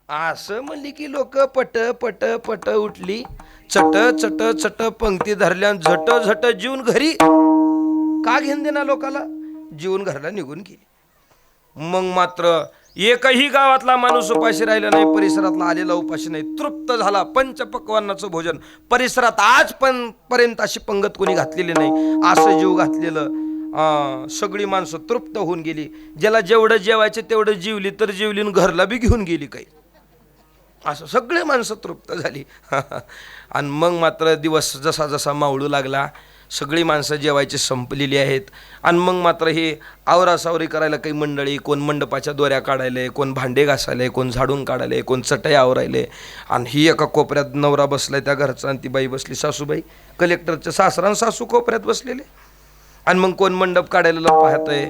Speaker 1: असं म्हणली की लोक पट पट पट उठली. चट चट चट पंक्ती धरल्या, झट झट जीवन घरी. का घेऊन देणार लोकाला? जीवन घरला निघून गेली. मग मात्र एकही गावातला माणूस उपाशी राहिला नाही, परिसरातला आलेला उपाशी नाही. तृप्त झाला. पंचपक्वान्नाचं भोजन परिसरात आज पण पर्यंत अशी पंगत कोणी घातलेली नाही, असं जीव घातलेलं. सगळी माणसं तृप्त होऊन गेली. ज्याला जेवढं जेवायचे तेवढं जेवली तर जेवली, घरला बी घेऊन गेली काही. असं सगळे माणसं तृप्त झाली. आणि मग मात्र दिवस जसा जसा मावळू लागला, सगळी माणसं जेवायची संपलेली आहेत. आणि मग मात्र हे आवरासावरी करायला काही मंडळी, कोण मंडपाच्या दोऱ्या काढायले, कोण भांडे घासायले, कोण झाडून काढायले, कोण चटई आवरायले. आणि ही एका कोपऱ्यात नवरा बसलाय त्या घरचा, आणि ती बाई बसली सासूबाई, कलेक्टरच्या सासरा आणि सासू कोपऱ्यात बसलेले. आणि मग कोण मंडप काढायला पाहतंय,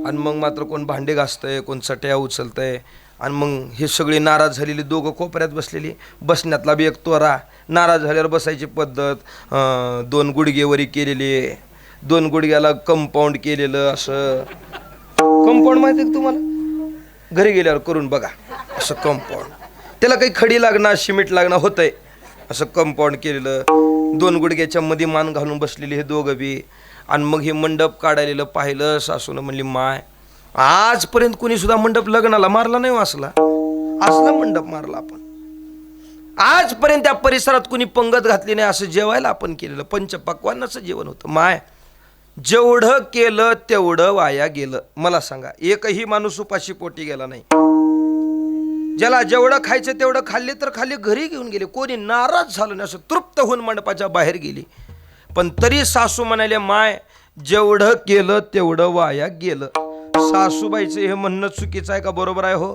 Speaker 1: आणि मग मात्र कोण भांडे घासतंय, कोण चटया उचलतंय. आणि मग हे सगळे नाराज झालेले दोघं कोपऱ्यात बसलेली, बसण्यातला बी एक तोरा. नाराज झाल्यावर बसायची पद्धत, 2 गुडघेवरी केलेले, 2 गुडघ्याला कंपाऊंड केलेलं. असं कंपाऊंड माहिती आहे का तुम्हाला? घरी गेल्यावर करून बघा असं कंपाऊंड. त्याला काही खडी लागणार, सिमेंट लागणार होतंय. असं कंपाऊंड केलेलं, 2 गुडघ्याच्या मध्ये मान घालून बसलेले हे दोघं बी. आणि मग हे मंडप काढायलेलं पाहिलं. सासूनं म्हणली, माय आजपर्यंत कोणी सुद्धा मंडप लग्नाला मारला नाही, असला मंडप मारला आपण. आजपर्यंत त्या परिसरात कुणी पंगत घातली नाही. असं जेवायला आपण केलेलं पंचपक्वान्नाचं जेवण होतं. माय जेवढं केलं तेवढं वाया गेलं. मला सांगा, एकही माणूस उपाशी पोटी गेला नाही. ज्याला जेवढं खायचं तेवढं खाल्ले तर खाल्ले, घरी घेऊन गेले. कोणी नाराज झालं नाही, असं तृप्त होऊन मंडपाच्या बाहेर गेली. पण तरी सासू म्हणाले, माय जेवढं केलं तेवढं वाया गेलं. सासूबाईचं हे म्हणणं चुकीचं आहे का बरोबर आहे? हो,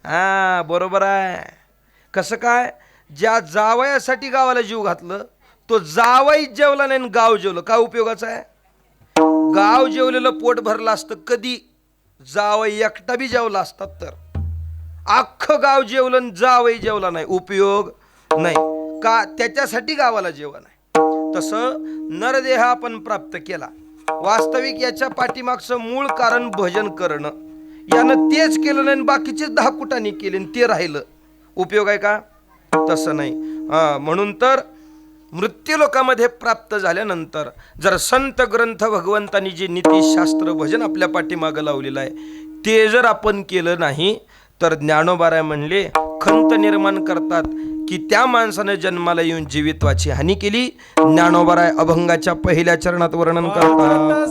Speaker 1: हा बरोबर आहे. कसं काय? ज्या जावयासाठी गावाला जीव घातलं तो जावई जेवला नाही, गाव जेवलं. काय उपयोगाचं आहे? गाव जेवलेलं पोट भरलं असतं कधी जावई एकटा बी जेवला असतात तर. अख्खं गाव जेवलं, जावई जेवला नाही, उपयोग नाही का? त्याच्यासाठी गावाला जेवण आहे. तसं नरदेह आपण प्राप्त केला. वास्तविक याच्या पाठीमागचं मूळ कारण भजन करणं. यानं तेच केलं नाही, बाकीचे 10 कुटाने केले ते राहिलं. उपयोग आहे का? तसं नाही. म्हणून तर मृत्यूलोकामध्ये प्राप्त झाल्यानंतर जर संत ग्रंथ भगवंतांनी जे नीतिशास्त्र भजन आपल्या पाठीमागं लावलेलं आहे ते जर आपण केलं नाही तर ज्ञानोबाराय म्हणले, खंत निर्माण करतात की त्या माणसाने जन्माला येऊन जीवित्वाची हानी केली. ज्ञानोबाराय अभंगाच्या पहिल्या चरणात वर्णन करतात.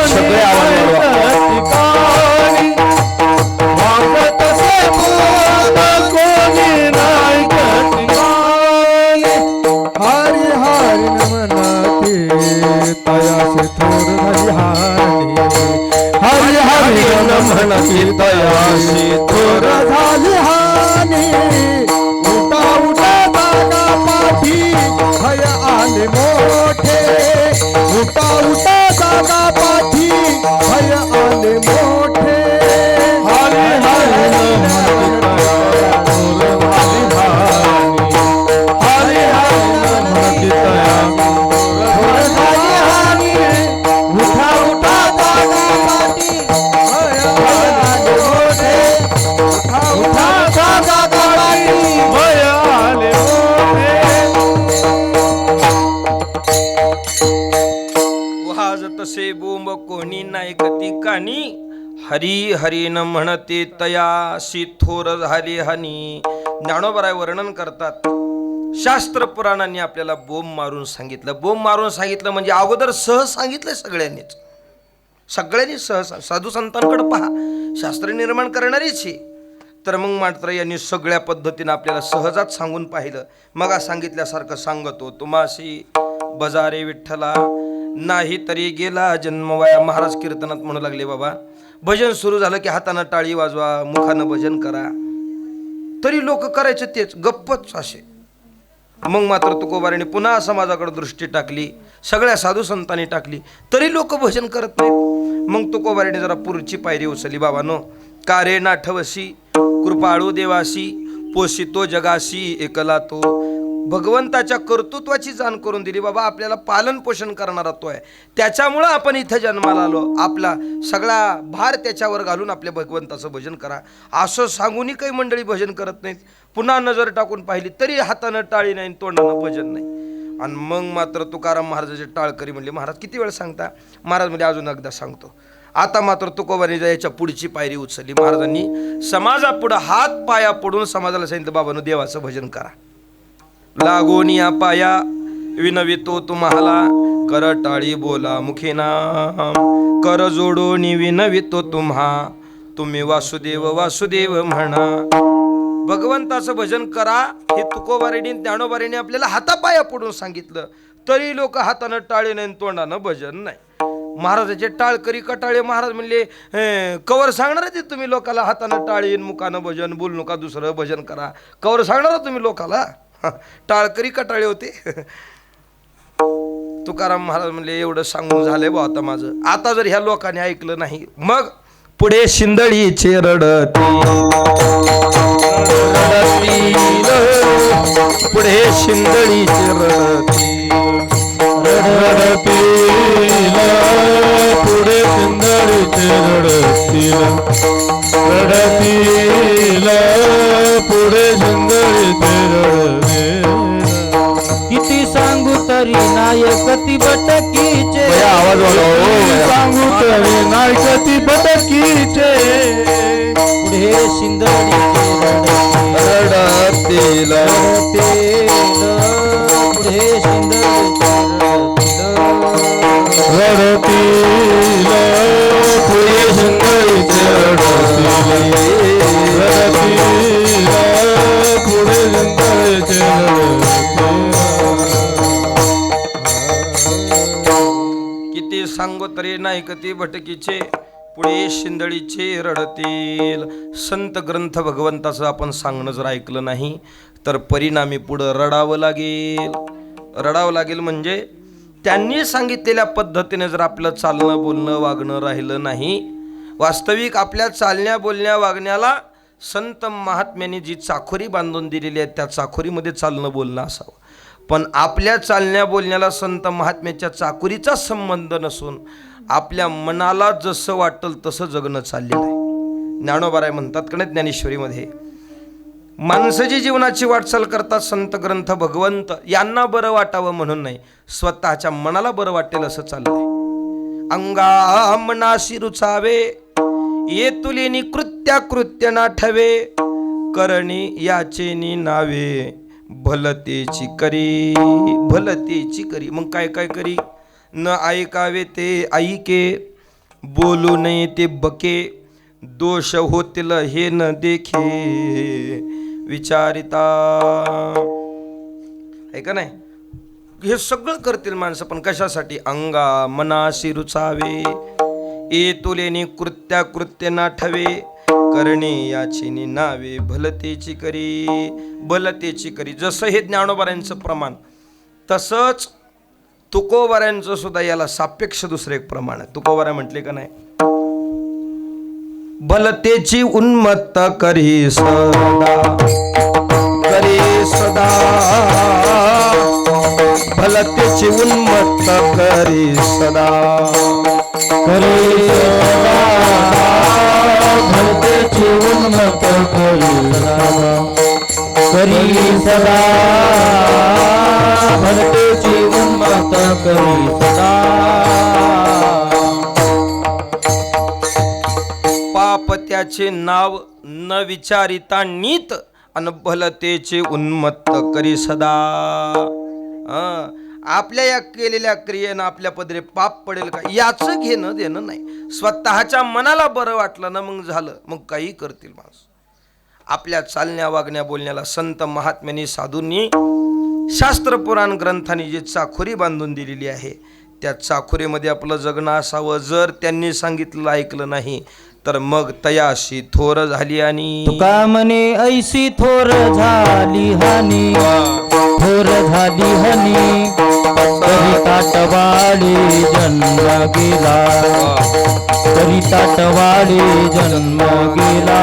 Speaker 1: सगळे आवाज
Speaker 2: तयासे थोर झाली हानी, हरी हरी म्हणती तयासे थोर झाली हानी. उठा उठा जागा पाठी भय आले मोठे, उठा उठा जागा पाठी भय आले मोठे. हरी हरी म्हणती हरी हरी म्हणती तया
Speaker 1: तसे बोंब कोणी नाही कती कानी, हरी हरी न म्हणते तयासी थोर झाली हानी. ज्ञानोबाराय वर्णन करतात, शास्त्र पुराणांनी आपल्याला बोंब मारून सांगितलं. बोंब मारून सांगितलं म्हणजे अगोदर सहज सांगितलं सगळ्यांनी सहज. साधू संतांकडे पहा, शास्त्र निर्माण करणारीच ही. तर मग मात्र यांनी सगळ्या पद्धतीनं आपल्याला सहजात सांगून पाहिलं. मग सांगितल्यासारखं सांगतो, तुम्हाशी बजारे विठ्ठला नाही तरी गेला जन्मवाया. महाराज कीर्तनात म्हणू लागले, बाबा भजन सुरू झालं की हातानं टाळी वाजवा, मुखानं भजन करा. तरी लोक करायचे तेच गप्पच असे. मग मात्र तुकोबाराने पुन्हा समाजाकडे दृष्टी टाकली, सगळ्या साधू संतांनी टाकली, तरी लोक भजन करत नाहीत. मग तुकोबाराने जरा पुढची पायरी उचलली. बाबानो, का रे नाठवशी कृपाळू देवाशी, पोषितो जगाशी एकला तो. भगवंताच्या कर्तृत्वाची जाण करून दिली. बाबा आपल्याला पालन पोषण करणारा तो आहे, त्याच्यामुळं आपण इथं जन्माला आलो. आपला सगळा भार त्याच्यावर घालून आपल्या भगवंताचं भजन करा असं सांगूनही काही मंडळी भजन करत नाहीत. पुन्हा नजर टाकून पाहिली तरी हातानं टाळी नाही, तोंडानं भजन नाही. आणि मग मात्र तुकाराम महाराजाचे टाळकरी म्हणले, महाराज किती वेळ सांगता? महाराज म्हणजे अजून एकदा सांगतो. आता मात्र तुकोबाराने याच्या पुढची पायरी उचलली. महाराजांनी समाजापुढं हात पाया पडून समाजाला सांगितलं, बाबांनो देवाचं भजन करा. लागून या पाया विनवितो तुम्हाला, कर टाळी बोला मुखी नाम, कर जोडून विनवितो तुम्हा, तुम्ही वासुदेव वासुदेव म्हणा. भगवंताचं भजन करा हे तुकोबाराने ज्ञानोबाराने आपल्याला हातापाया पडून सांगितलं, तरी लोक हातानं टाळी नाही, तोंडानं भजन नाही. महाराजाचे टाळकरी कटाळे महाराज म्हणले कवर सांगणार आहे ते तुम्ही लोकाला, हातानं टाळीन मुखानं भजन, बोलू नका दुसरं भजन करा, कवर सांगणार तुम्ही लोकाला. टाळकरी कटाळे होते. तुकाराम महाराज म्हणले एवढं सांगून झालंय बा आता माझं. आता जर ह्या लोकांनी ऐकलं नाही मग पुढे शिंदळीचे रडती पुढे शिंदळीचे रडती
Speaker 2: पुढे शिंदळीचे रडतील पुढे शिंदळीचे रडतील.
Speaker 3: किती सांगू तरी नायकती बटकीचे,
Speaker 2: आवाज वाढव. सांगू तरी नायकती बटकीचे
Speaker 3: पुढे शिंदळीचे
Speaker 2: रडतील
Speaker 3: पुढे शिंदळीचे
Speaker 2: रडतील पुढे शिंदळीचे रडतील पुढे शिंदळीचे
Speaker 1: किती सांगो तरी नायकती भटकीचे पुढे शिंदळीचे रडतील. संत ग्रंथ भगवंताचं आपण सांगणं जर ऐकलं नाही तर परिणामी पुढं रडावं लागेल. रडावं लागेल म्हणजे त्यांनी सांगितलेल्या पद्धतीने जर आपलं चालणं बोलणं वागणं राहिलं नाही. वास्तविक आपल्या चालण्या बोलण्या वागण्याला संत महात्म्यांनी जी चाकोरी बांधून दिलेली आहे त्या चाकोरीमध्ये चालणं बोलणं असावं. पण आपल्या चालण्या बोलण्याला संत महात्म्याच्या चाकोरीचा संबंध नसून आपल्या मनाला जसं वाटेल तसं जगणं चाललेलं आहे. ज्ञानोबाराय म्हणतात का नाही ज्ञानेश्वरीमध्ये, माणसाची जीवनाची वाटचाल करतात संत ग्रंथ भगवंत यांना बरं वाटावं म्हणून नाही, स्वतःच्या मनाला बरं वाटेल असं चाललंय. अंगा मनाशी रुचावे ये तुलेनी कृत्या कृत्य ना ठवे, करणी याचेनी नावे भलतेची करी भलतेची करी. मग काय काय करी, न ऐकावे ते ऐके, बोलू नये ते बके, दोष होतील हे न देखे विचारिता. आहे का नाही, हे सगळं करतील माणसं पण कशासाठी, अंगा मनाशी रुचावे ए तुलेनी कृत्या कृत्य ना ठवे, करणे याची नावे भलतेची करी भलतेची करी. जसं हे ज्ञानोबारांचं प्रमाण तसंच तुकोबारांचं सुद्धा याला सापेक्ष दुसरं एक प्रमाण आहे. तुकोबारा म्हटले का नाही, भलतेची उन्मत्त करी सदा करी सदा, भलतेची उन्मत्त करी सदा
Speaker 3: करी सदा, भलतेची उन्मत्त करी सदा करी सदा, भलतेची उन्मत्त करी सदा.
Speaker 1: पाप त्याचे नाव न विचारिता नीत अन भलतेचे उन्मत्त करी सदा. आपल्या या केलेल्या क्रियेनं आपल्या पदरी पाप पडेल का याचं घेणं देणं नाही. स्वतःच्या मनाला बरं वाटलं ना मग झालं, मग काही करतील माणसं. आपल्या चालण्या वागण्या बोलण्याला संत महात्म्यांनी साधूंनी शास्त्र पुराण ग्रंथांनी जी चाखोरी बांधून दिलेली आहे त्या चाखोरीमध्ये आपलं जगणं असावं. जर त्यांनी सांगितलं ऐकलं नाही तर मग तयाशी थोर झाली आणि
Speaker 3: तुका म्हणे ऐशी थोर झाली हानी, थोर झाली हनी, तरी ताटवाडी जन्म गेला, तरी ताटवाडी जन्म गेला.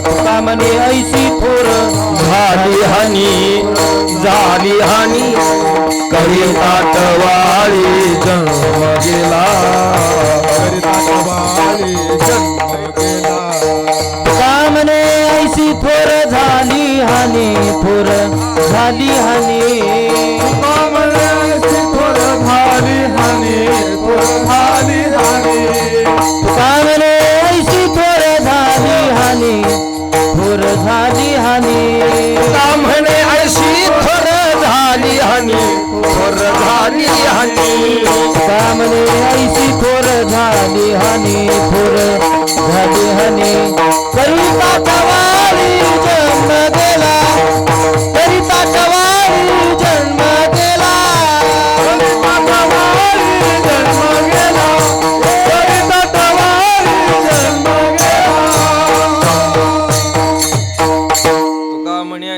Speaker 3: तुका म्हणे ऐशी थोर
Speaker 1: झाली हानी झाली हानी, करी ताटवाळी जन्म गेला
Speaker 2: करी ताटवाळी जन्म गेला.
Speaker 3: तुका म्हणे ऐशी थोर झाली हानी, थोर झाली हानी,
Speaker 2: थोर झाली हानी, थोर झाली हानी.
Speaker 3: तुका म्हणे ऐशी थोर झाली हानी, थोर झाली हानी,
Speaker 1: का म्हणे ऐशी थोर झाली हानी थोर झाली हानी.
Speaker 3: तुका म्हणे ऐशी थोर झाली हानी, थोर झाली हानी, करी ताटवाळी जन्म गेला, करी ताटवाळी जन्म गेला,
Speaker 2: ताटवाळी जन्म गेला.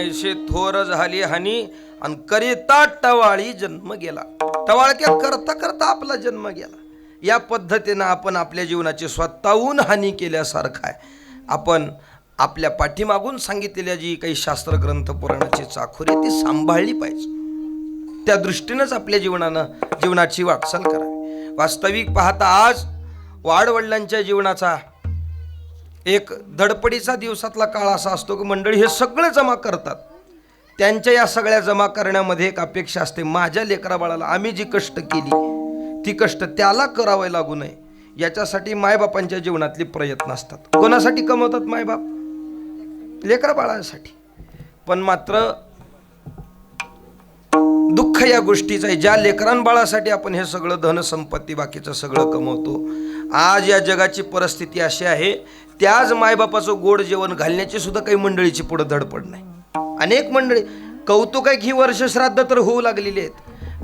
Speaker 1: ऐसे थोर झाली हानी आणि करिता टवाळी जन्म गेला. टवाळक्या करता करता आपला जन्म गेला. या पद्धतीनं आपण आपल्या जीवनाची स्वतःहून हानी केल्यासारखं आहे. आपण आपल्या पाठीमागून सांगितलेल्या जी काही शास्त्र ग्रंथ पुराणाची चाखोरी ती सांभाळली पाहिजे. त्या दृष्टीनंच आपल्या जीवनाची वाटचाल करावी. वास्तविक पाहता आज वाडवडिलांच्या जीवनाचा एक धडपडीचा दिवसातला काळ असा असतो की मंडळी हे सगळे जमा करतात. त्यांच्या या सगळ्या जमा करण्यामध्ये एक अपेक्षा असते, माझ्या लेकरा बाळाला आम्ही जी कष्ट केली ती कष्ट त्याला करावे लागू नये याच्यासाठी मायबापांच्या जीवनातले प्रयत्न असतात. कोणासाठी कमवतात मायबाप? लेकरा बाळासाठी. पण मात्र दुःख या गोष्टीचं आहे, ज्या लेकरां बाळासाठी आपण हे सगळं धन संपत्ती बाकीचं सगळं कमवतो, आज या जगाची परिस्थिती अशी आहे, त्याच मायबापाचं गोड जेवण घालण्याची सुद्धा काही मंडळीची पुढे धडपड नाही. अनेक मंडळी कौतुक आहे की वर्ष श्राद्ध तर होऊ लागलेली आहेत.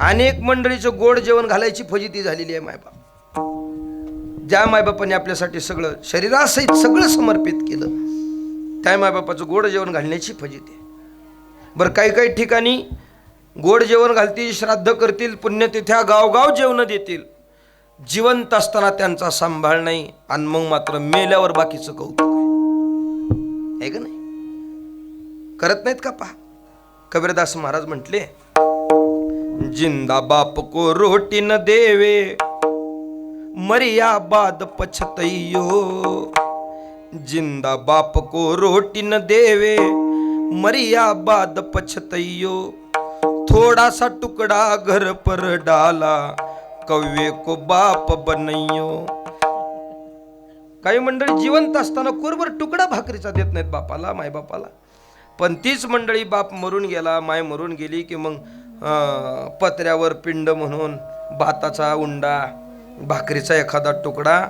Speaker 1: अनेक मंडळीचं गोड जेवण घालायची फजिती झालेली आहे. मायबाप ज्या मायबापाने आपल्यासाठी सगळं शरीरासहित सगळं समर्पित केलं त्या मायबापाचं गोड जेवण घालण्याची फजिती आहे. बरं, काही काही ठिकाणी गोड जेवण घालतील, श्राद्ध करतील, पुण्यतिथ्या गावगाव जेवण देतील, जिवंत असताना त्यांचा सांभाळ नाही आणि मग मात्र मेल्यावर बाकीचं कौतुक आहे का नाही? करत नाहीत का? पहा, कबीरदास महाराज म्हटले, जिंदा बाप को रोटी न देवे मरिया बाद पछतइयो. जिंदा बाप को रोटी न देवे मरिया बाद पछतइयो. थोड़ा सा टुकड़ा घर पर डाला कव्वे को बाप बनइयो. काही मंडळी जिवंत असताना कोरभर तुकडा भाकरीचा देत नाहीत बापाला, मायबापाला. पण तीच मंडळी बाप मरून गेला, माय मरून गेली की मग पत्र्यावर पिंड म्हणून भाताचा उंडा, भाकरीचा एखादा तुकडा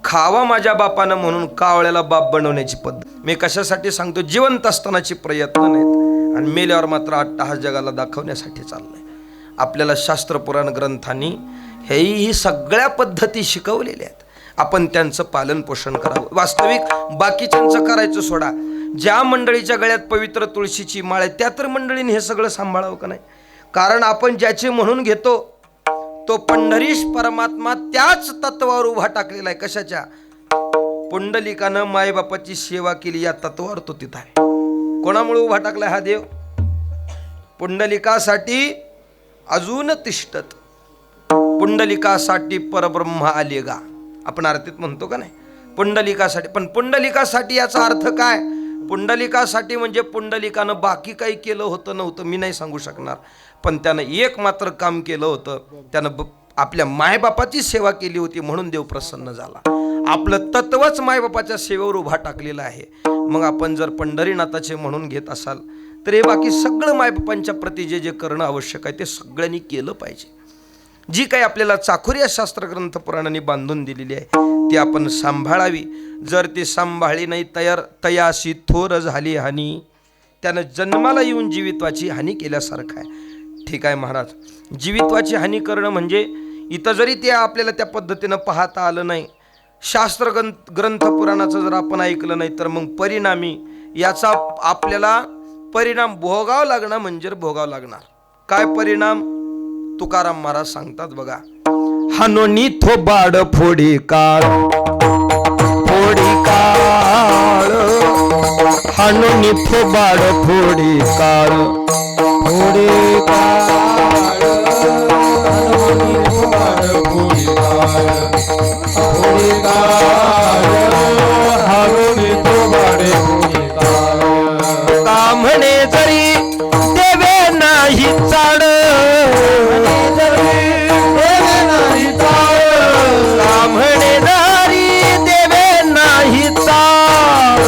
Speaker 1: खावा माझ्या बापानं म्हणून कावळ्याला बाप बनवण्याची पद्धत. मी कशासाठी सांगतो? जिवंत असतानाची प्रयत्न नाहीत आणि मेल्यावर मात्र अट्टहास जगाला दाखवण्यासाठी चाललंय. आपल्याला शास्त्र पुराण ग्रंथांनी ही सगळ्या पद्धती शिकवलेल्या आहेत. आपण त्यांचं पालन पोषण करावं. वास्तविक बाकीच्यांचं करायचं सोडा, ज्या मंडळीच्या गळ्यात पवित्र तुळशीची माळ आहे त्या तर मंडळीने हे सगळं सांभाळावं का नाही? कारण आपण ज्याचे म्हणून घेतो तो पंढरीश परमात्मा त्याच तत्वावर उभा टाकलेला आहे. कशाच्या? पुंडलिकानं मायबापाची सेवा केली या तत्वावर तो तिथं आहे. कोणामुळे उभा टाकलाय हा देव? पुंडलिकासाठी अजून तिष्ठत, पुंडलिकासाठी परब्रह्म आले गा, आपण आरतीत म्हणतो का नाही? पुंडलिकासाठी. पण पुंडलिकासाठी याचा अर्थ काय? पुंडलिकासाठी म्हणजे पुंडलिकानं बाकी काही केलं होतं नव्हतं मी नाही सांगू शकणार, पण त्यानं एक मात्र काम केलं होतं, त्यानं आपल्या मायबापाची सेवा केली होती म्हणून देव प्रसन्न झाला. आपलं तत्वच मायबापाच्या सेवेवर उभा टाकलेलं आहे. मग आपण जर पंढरीनाथाचे म्हणून घेत असाल तर हे बाकी सगळं मायबापांच्या प्रती जे जे करणं आवश्यक आहे ते सगळ्यांनी केलं पाहिजे. जी काही आपल्याला चाखोरी या शास्त्रग्रंथ पुराणांनी बांधून दिलेली आहे ती आपण सांभाळावी. जर ती सांभाळली नाही तयाशी थोर झाली हानी, त्यानं जन्माला येऊन जीवित्वाची हानी केल्यासारखं आहे. ठीक आहे महाराज, जीवित्वाची हानी करणं म्हणजे इथं जरी ते आपल्याला त्या पद्धतीनं पाहता आलं नाही, शास्त्र ग्रंथ पुराणाचं जर आपण ऐकलं नाही तर मग परिणामी याचा आपल्याला परिणाम भोगावं लागणार म्हणजे भोगावं लागणार. काय परिणाम? तुकाराम महाराज सांगतात बघा, हानोनी थोबाड फोडी काळ, फोडी काळ, हानोनी थोबाड फोडी काळ, फोडी काळ, हानोनी थोबाड फोडी काळ, फोडी काळ, हानोनी थोबाड फोडी काळ. का म्हणे जरी देवे नाही चाड, म्हणे दारी देवे नाही चाल,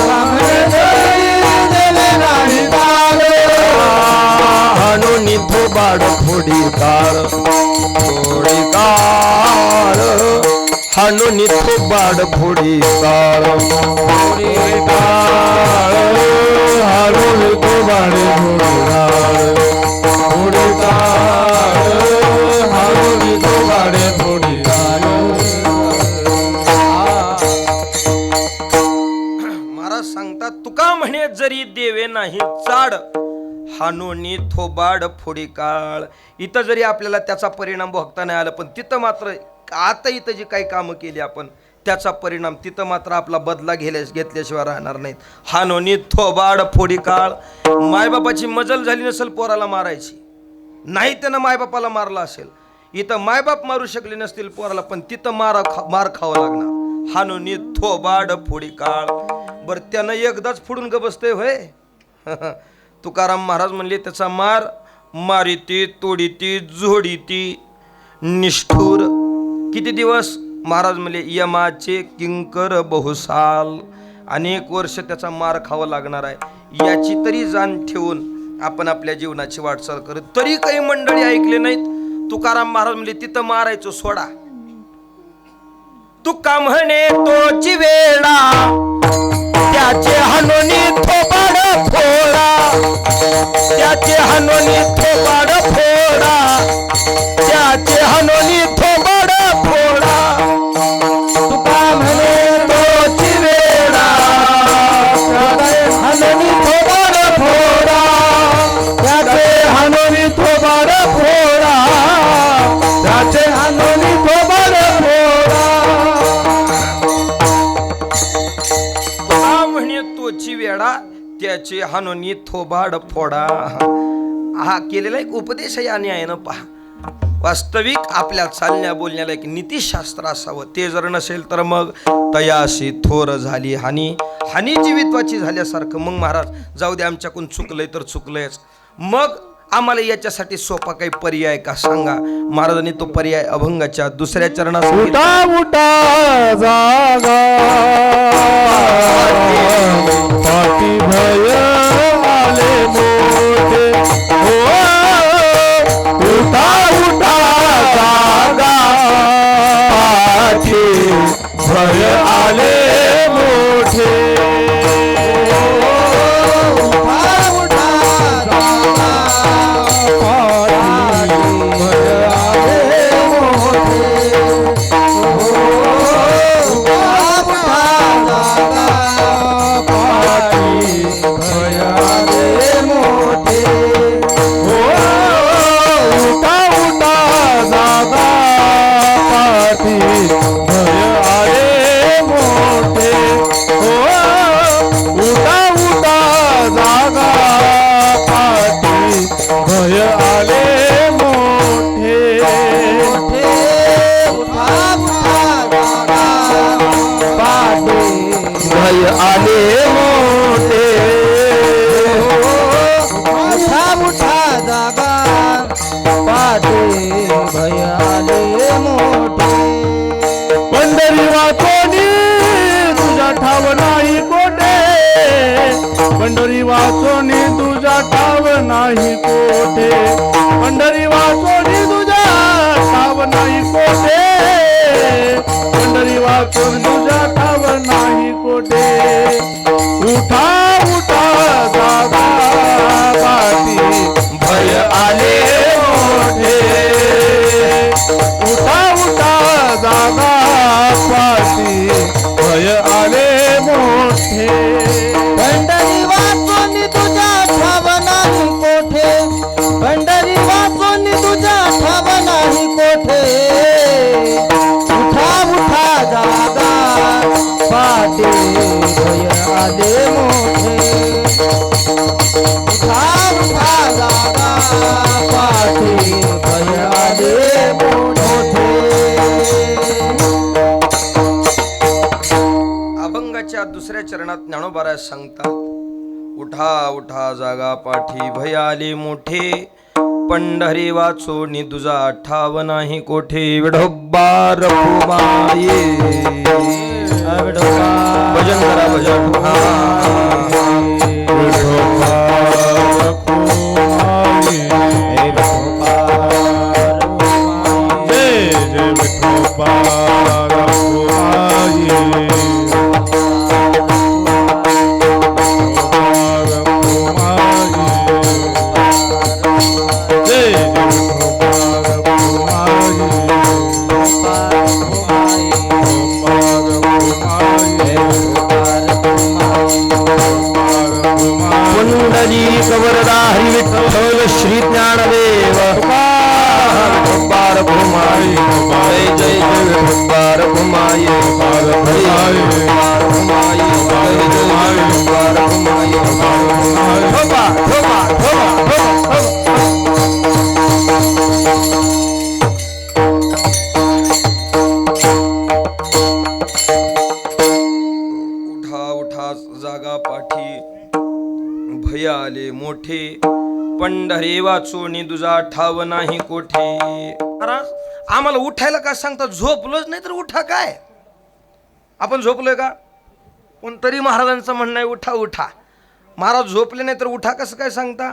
Speaker 1: हानोनी थोबाड फोडी काळ, फोडी काळ, हानोनी थोबाड फोडी काळ, फोडी काळ, हानोनी थोबाड फोडी काळ, फोडी काळ, हानोनी थोबाड फोडी काळ. महाराज सांगतात, तुका म्हणे जरी देवे नाही चाड, हानोनी थोबाड फोडी काळ. इथं जरी आपल्याला त्याचा परिणाम भोगता नाही आला, पण तिथं मात्र आता इथं जी काही कामं केली आपण त्याचा परिणाम तिथं मात्र आपला बदला घेतल्याशिवाय राहणार नाहीत. हानोनी थोबाड फोडी काळ. मायबापाची मजल झाली नसेल पोराला मारायची, नाही त्यानं मायबापाला मारला असेल, इथं मायबाप मारू शकले नसतील पोराला, पण तिथं मार खावं लागणार. हानोनी थोबाड फोडी काळ. बरं त्यानं एकदाच फोडून ग बसतंय होय. तुकाराम महाराज म्हणले त्याचा मार मारिती तोडीती जोडीती निष्ठुर. किती दिवस? महाराज म्हणले यमाचे किंकर बहुसाल. अनेक वर्ष त्याचा मार खावा लागणार आहे. याची तरी जाण ठेवून आपण आपल्या जीवनाची वाटचाल करत. तरी काही मंडळी ऐकले नाहीत. तुकाराम महाराज म्हणले तिथं मारायचो सोडा. तुका म्हणे तोची वेळा त्याचे हानोनी थोबाड फोडा. त्याचे हानोनी थोबाड फोडा. त्याचे हानोनी थोबाड फोडा.
Speaker 3: तुका म्हणे तोची वेळा हानोनी थोबाड फोडा.
Speaker 2: त्याचे हानोनी थोबाड फोडा. त्याचे हानोनी थोबाड फोडा.
Speaker 1: तुका म्हणे तोची वेळा त्याचे हानोनी थोबाड फोडा. हा केलेला एक उपदेश आहे आणि आहे ना. पहा, वास्तविक आपल्या चालण्या बोलण्याला एक नीतिशास्त्र असावं. ते जर नसेल तर मग तयाशी थोर झाली हानी. हानी जीवित्वाची झाल्यासारखं. मग महाराज जाऊ दे, आमच्याकडून चुकलंय तर चुकलंयच, मग आम्हाला याच्यासाठी सोपा काही पर्याय का सांगा. महाराजांनी तो पर्याय अभंगाच्या दुसऱ्या चरणात
Speaker 2: उठा उठा जागा पाठी भय आले मोठे. उठा उठा जागा पाठी भय आले मोठे. पंढरी वाचोनी तुझा ठाव नाही कोठे. पंढरी वाचोनी तुझा ठाव नाही कोठे. पंढरी वाचोनी तुझा ठाव नाही कोठे. पंढरी वाचून तुझा ठाव नाही कोठे. उठा उठा जागा पाठी भय आले मोठे. उठा उठा जागा पाठी भय आले मोठे.
Speaker 3: पंढरी वाचून तुझा ठाव नाही कोठे. पंढरी वाचून तुझा ठाव नाही कोठे. उठा उठा जागा पाठी भय आले मोठे. उठा उठा जागा पाठी भय आले मोठे.
Speaker 1: अभंगाच्या दुसऱ्या चरणात ज्ञानोबा सांगतात, उठा उठा जागा पाठी भय आले मोठे. पंढरी वाचोनी तुझा ठाव नाही कोठे. विठोबा रखुमाये. भजन करा भजन.
Speaker 2: विठोबा रखुमाई. जय जय विठोबा रखुमाई.
Speaker 3: Bye.
Speaker 1: विठ्ठल श्री ज्ञानदेव विठोबार घुमाई जय जय जय विठोबार घुमाई विठोबार घुमाई जय जय विठोबार घुमाई ठोबा ठोबा ठोबा उठा उठा जागा पाठी भय आले मोठे पंढरी वाचून तुझा ठाव नाही कोठे. महाराज आम्हाला उठायला काय सांगता, झोपलोच नाही तर उठा काय, आपण झोपलोय का? पण तरी महाराजांचं म्हणणं आहे उठा उठा. महाराज झोपले नाही तर उठा कसं काय सांगता?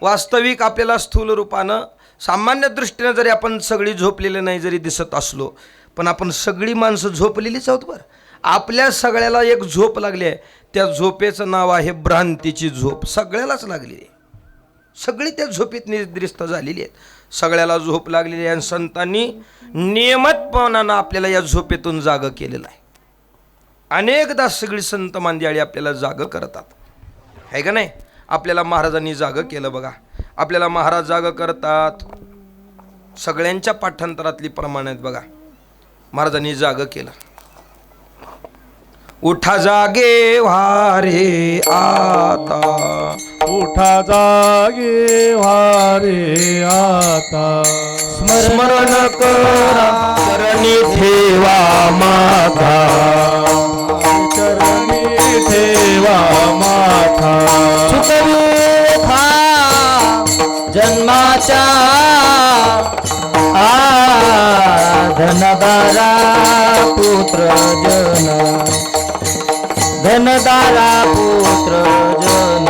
Speaker 1: वास्तविक आपल्याला स्थूल रूपानं सामान्य दृष्टीनं जरी आपण सगळी झोपलेले नाही जरी दिसत असलो, पण आपण सगळी माणसं झोपलेलीच आहोत बरं. आपल्या सगळ्याला एक झोप लागली आहे, त्या झोपेचं नाव आहे भ्रांतीची झोप. सगळ्यालाच लागली आहे, सगळी त्या झोपेत निद्रिस्त झालेली आहेत, सगळ्याला झोप लागलेली आहे. आणि संतांनी नियमितपणानं आपल्याला या झोपेतून जागं केलेलं आहे. अनेकदा सगळी संत मांदियाळी आपल्याला जागं करतात, आहे का नाही? आपल्याला महाराजांनी जागं केलं बघा. आपल्याला महाराज जागं करतात, सगळ्यांच्या पाठांतरातली प्रमाण आहेत बघा. महाराजांनी जागं केलं. उठा जागे वारे आता,
Speaker 2: उठा जागे वारे आता,
Speaker 1: स्मरण करा चरणी ठेवा माथा,
Speaker 2: चरणी ठेवा माथा.
Speaker 3: चुकवे था जन्माच्या धनदारा पुत्र जन, धनदारा पुत्र जन,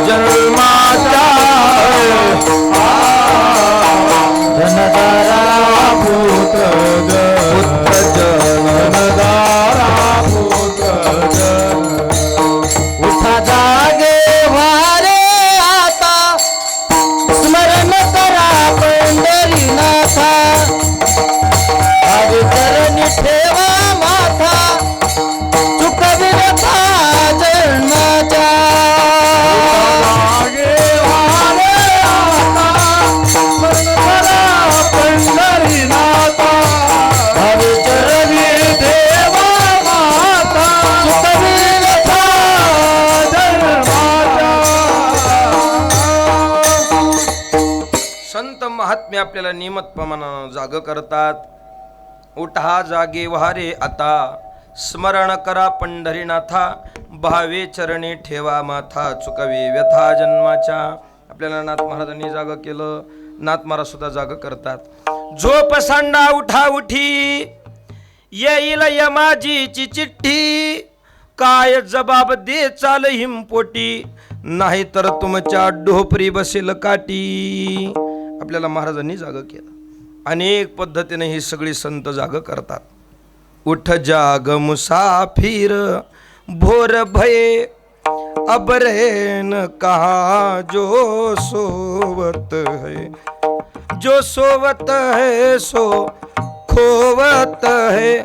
Speaker 1: जन्माचा
Speaker 3: धनदारा
Speaker 2: पुत्र जन, धनदारा पुत्र जन.
Speaker 3: उठा जागे वारे आता, स्मरण करा पंढरीनाथा, आगे चरणी ठेवा माथा, चुकविन था जन्माच्या.
Speaker 2: जागे वारे आता, स्मरण करा पंढरीनाथा,
Speaker 3: आगे चरणी
Speaker 2: देवा माता,
Speaker 3: चुकविन था
Speaker 2: जन्माच्या.
Speaker 1: संत महात्मे आपल्याला नियमितपणानं जागं करतात. उठा जागे वारे आता, स्मरण करा पंढरीनाथा, भावे चरणी ठेवा माथा, चुकवे व्यथा जन्माच्या. आपल्याला नाथ महाराजांनी जागं केलं, नाथ महाराज सुद्धा जागं करतात. झोप सांडा उठा उठी, येईल यमाजीची चिठ्ठी, काय जबाब दे चाल हिमपोटी, नाही तर तुमच्या ढोपरी बसेल काठी. आपल्याला महाराजांनी जागं केलं. अनेक पद्धतीने ही सगळी संत जागं करतात. उठ जाग मुसाफिर भोर भये, अबरेन कहा जो सोवत है, जो सोवत है सो खोवत है,